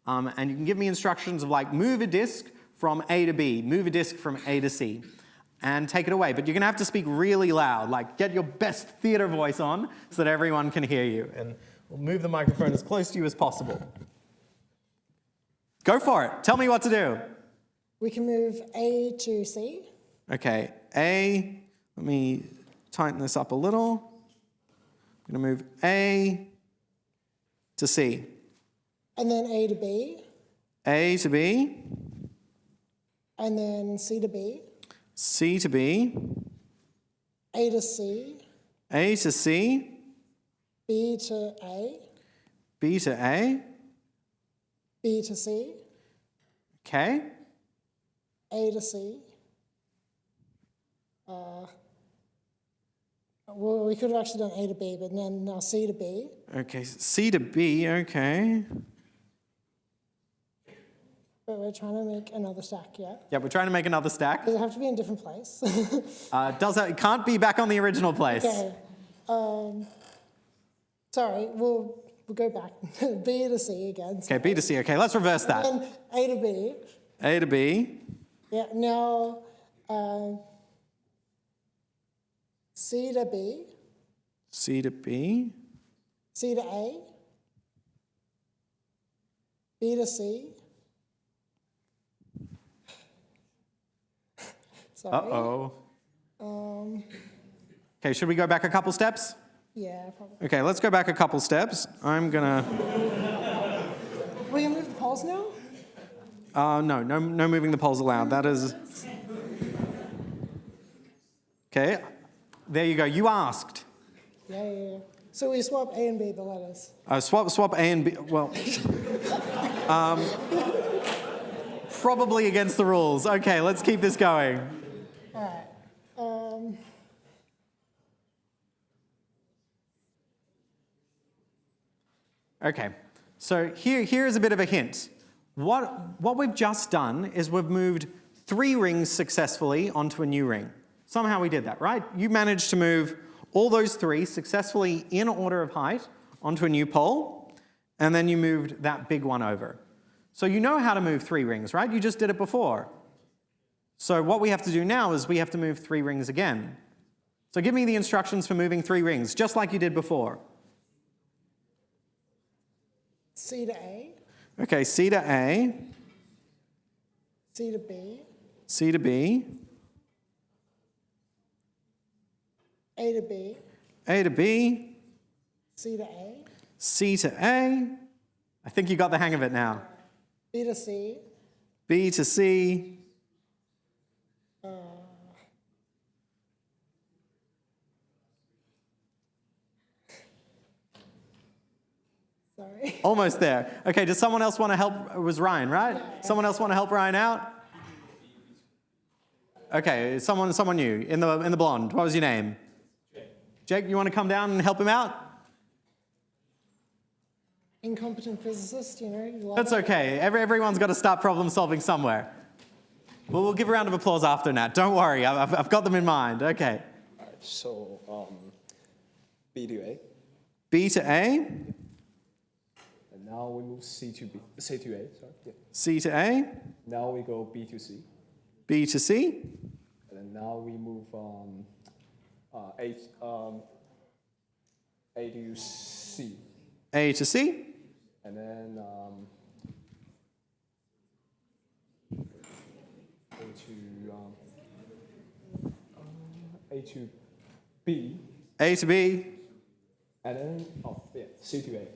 And you can give me instructions of like, move a disc from A to B, move a disc from A to C, and take it away. But you're going to have to speak really loud, like get your best theater voice on so that everyone can hear you. And we'll move the microphone as close to you as possible. Go for it. Tell me what to do. We can move A to C. Okay, A, let me tighten this up a little. I'm going to move A to C. And then A to B. A to B. And then C to B. C to B. A to C. A to C. B to A. B to A. B to C. Okay. A to C. Well, we could have actually done A to B, but then now C to B. Okay, C to B, okay. But we're trying to make another stack, yeah? Yeah, we're trying to make another stack. Does it have to be in a different place? It can't be back on the original place. Okay. Sorry, we'll go back. B to C again. Okay, B to C. Okay, let's reverse that. And A to B. A to B. Yeah, now C to B, C to B. C to A, B to C. Sorry. Uh-oh. Okay, should we go back a couple steps? Yeah, probably. Okay, let's go back a couple steps. I'm gonna... We can move the poles now? No moving the poles allowed. That is... Okay, there you go. You asked. Yeah. So we swap A and B, the letters. Swap A and B. Well, probably against the rules. Okay, let's keep this going. All right. Okay, so here is a bit of a hint. What we've just done is we've moved 3 rings successfully onto a new ring. Somehow we did that, right? You managed to move all those 3 successfully in order of height onto a new pole, and then you moved that big one over. So you know how to move 3 rings, right? You just did it before. So what we have to do now is we have to move 3 rings again. So give me the instructions for moving 3 rings, just like you did before. C to A, Okay, C to A, C to B, C to B, A to B, A to B, C to A, C to A. I think you got the hang of it now. B to C, B to C. sorry. Almost there. Okay, does someone else want to help? It was Ryan, right? Yeah. Someone else want to help Ryan out? Okay, someone new in the blonde. What was your name? Jake, you want to come down and help him out? Incompetent physicist, you know. You like That's it. okay. Everyone's got to start problem solving somewhere. Well, we'll give a round of applause after Nat. Don't worry, I've got them in mind. Okay. All right, so B to A, B to A, and now we move C to A. Sorry. Yeah. C to A, Now we go B to C, B to C, and then now we move A to C, A to C, and then A to B, A to B. and then C to A.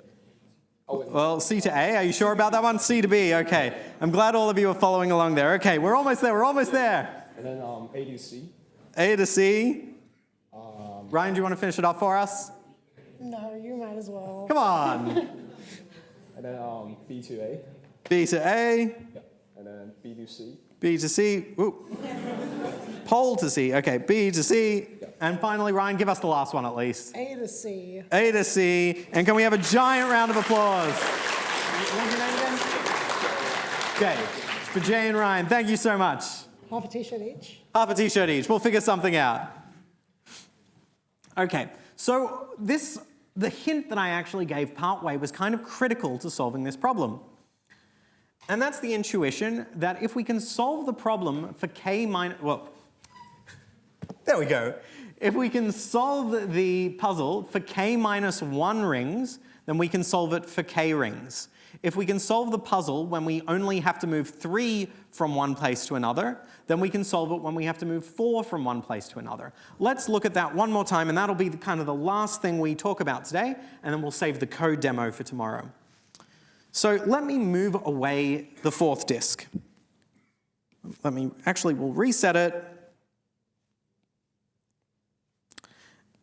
Oh, wait, Well, C to A, are you sure about that one? C to B, okay. I'm glad all of you are following along there. Okay, we're almost there. and then A to C. A to C. Ryan, do you want to finish it off for us? No, you might as well. Come on. And then B to A, B to A, yeah. And then B to C, B to C. Ooh. Pole to C, okay, B to C. And finally, Ryan, give us the last one at least. A to C. A to C. And can we have a giant round of applause? What's your name again? Jay. For Jay and Ryan, thank you so much. Half a t-shirt each. Half a t-shirt each. We'll figure something out. Okay, so the hint that I actually gave partway was kind of critical to solving this problem. And that's the intuition that if we can solve the problem for k minus, well, there we go. If we can solve the puzzle for k minus 1 rings, then we can solve it for k rings. If we can solve the puzzle when we only have to move 3 from one place to another, then we can solve it when we have to move 4 from one place to another. Let's look at that one more time, and that'll be kind of the last thing we talk about today, and then we'll save the code demo for tomorrow. So let me move away the 4th disk. We'll reset it.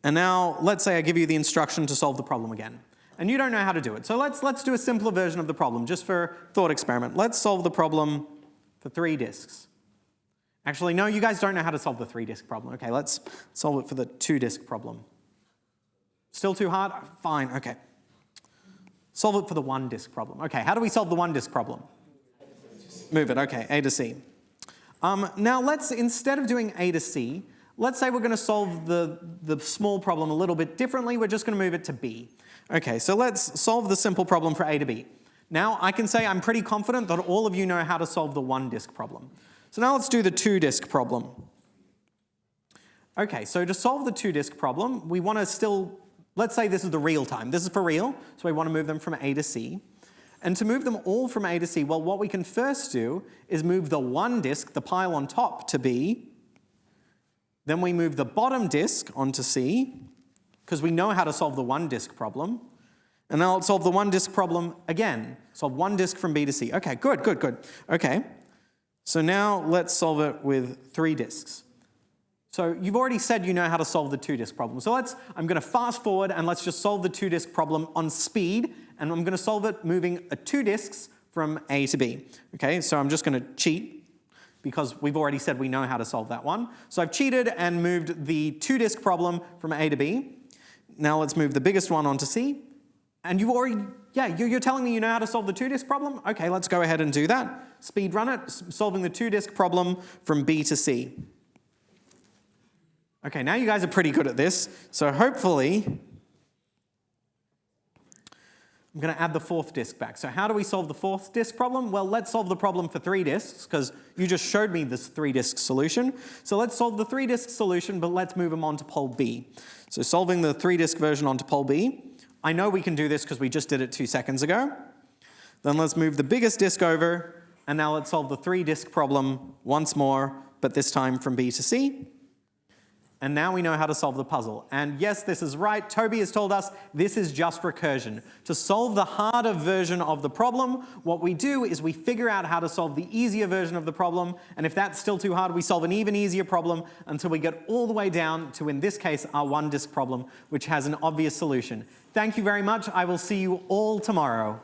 And now, let's say I give you the instruction to solve the problem again. And you don't know how to do it. So let's do a simpler version of the problem, just for thought experiment. Let's solve the problem for 3 disks. Actually, no, you guys don't know how to solve the 3-disk problem. Okay, let's solve it for the 2-disk problem. Still too hard? Fine, okay. Solve it for the 1-disk problem. Okay, how do we solve the 1-disk problem? move it, okay, A to C. Now let's, instead of doing A to C, let's say we're going to solve the small problem a little bit differently. We're just going to move it to B. Okay, so let's solve the simple problem for A to B. Now I can say I'm pretty confident that all of you know how to solve the one disk problem. So now let's do the two disk problem. Okay, so to solve the two disk problem, we want to still, let's say this is the real time. This is for real, so we want to move them from A to C. And to move them all from A to C, well, what we can first do is move the one disk, the pile on top, to B. Then we move the bottom disk onto C, because we know how to solve the one disk problem. And now let's solve the one disk problem again. Solve one disk from B to C. Okay, good, good, good. Okay, so now let's solve it with 3 disks. So you've already said you know how to solve the 2 disk problem. So I'm going to fast forward and let's just solve the 2 disk problem on speed. And I'm going to solve it moving 2 disks from A to B. Okay, so I'm just going to cheat because we've already said we know how to solve that one. So I've cheated and moved the 2 disk problem from A to B. Now let's move the biggest one onto C. And you've already, yeah, you're telling me you know how to solve the 2 disk problem? Okay, let's go ahead and do that. Speed run it, solving the 2 disk problem from B to C. Okay, now you guys are pretty good at this. So hopefully, I'm going to add the 4th disk back. So how do we solve the 4th disk problem? Well, let's solve the problem for 3 disks, because you just showed me this 3 disk solution. So let's solve the 3 disk solution, but let's move them onto pole B. So solving the 3 disk version onto pole B. I know we can do this because we just did it 2 seconds ago. Then let's move the biggest disk over, and now let's solve the 3 disk problem once more, but this time from B to C. And now we know how to solve the puzzle. And yes, this is right. Toby has told us this is just recursion. To solve the harder version of the problem, what we do is we figure out how to solve the easier version of the problem. And if that's still too hard, we solve an even easier problem until we get all the way down to, in this case, our one disk problem, which has an obvious solution. Thank you very much. I will see you all tomorrow.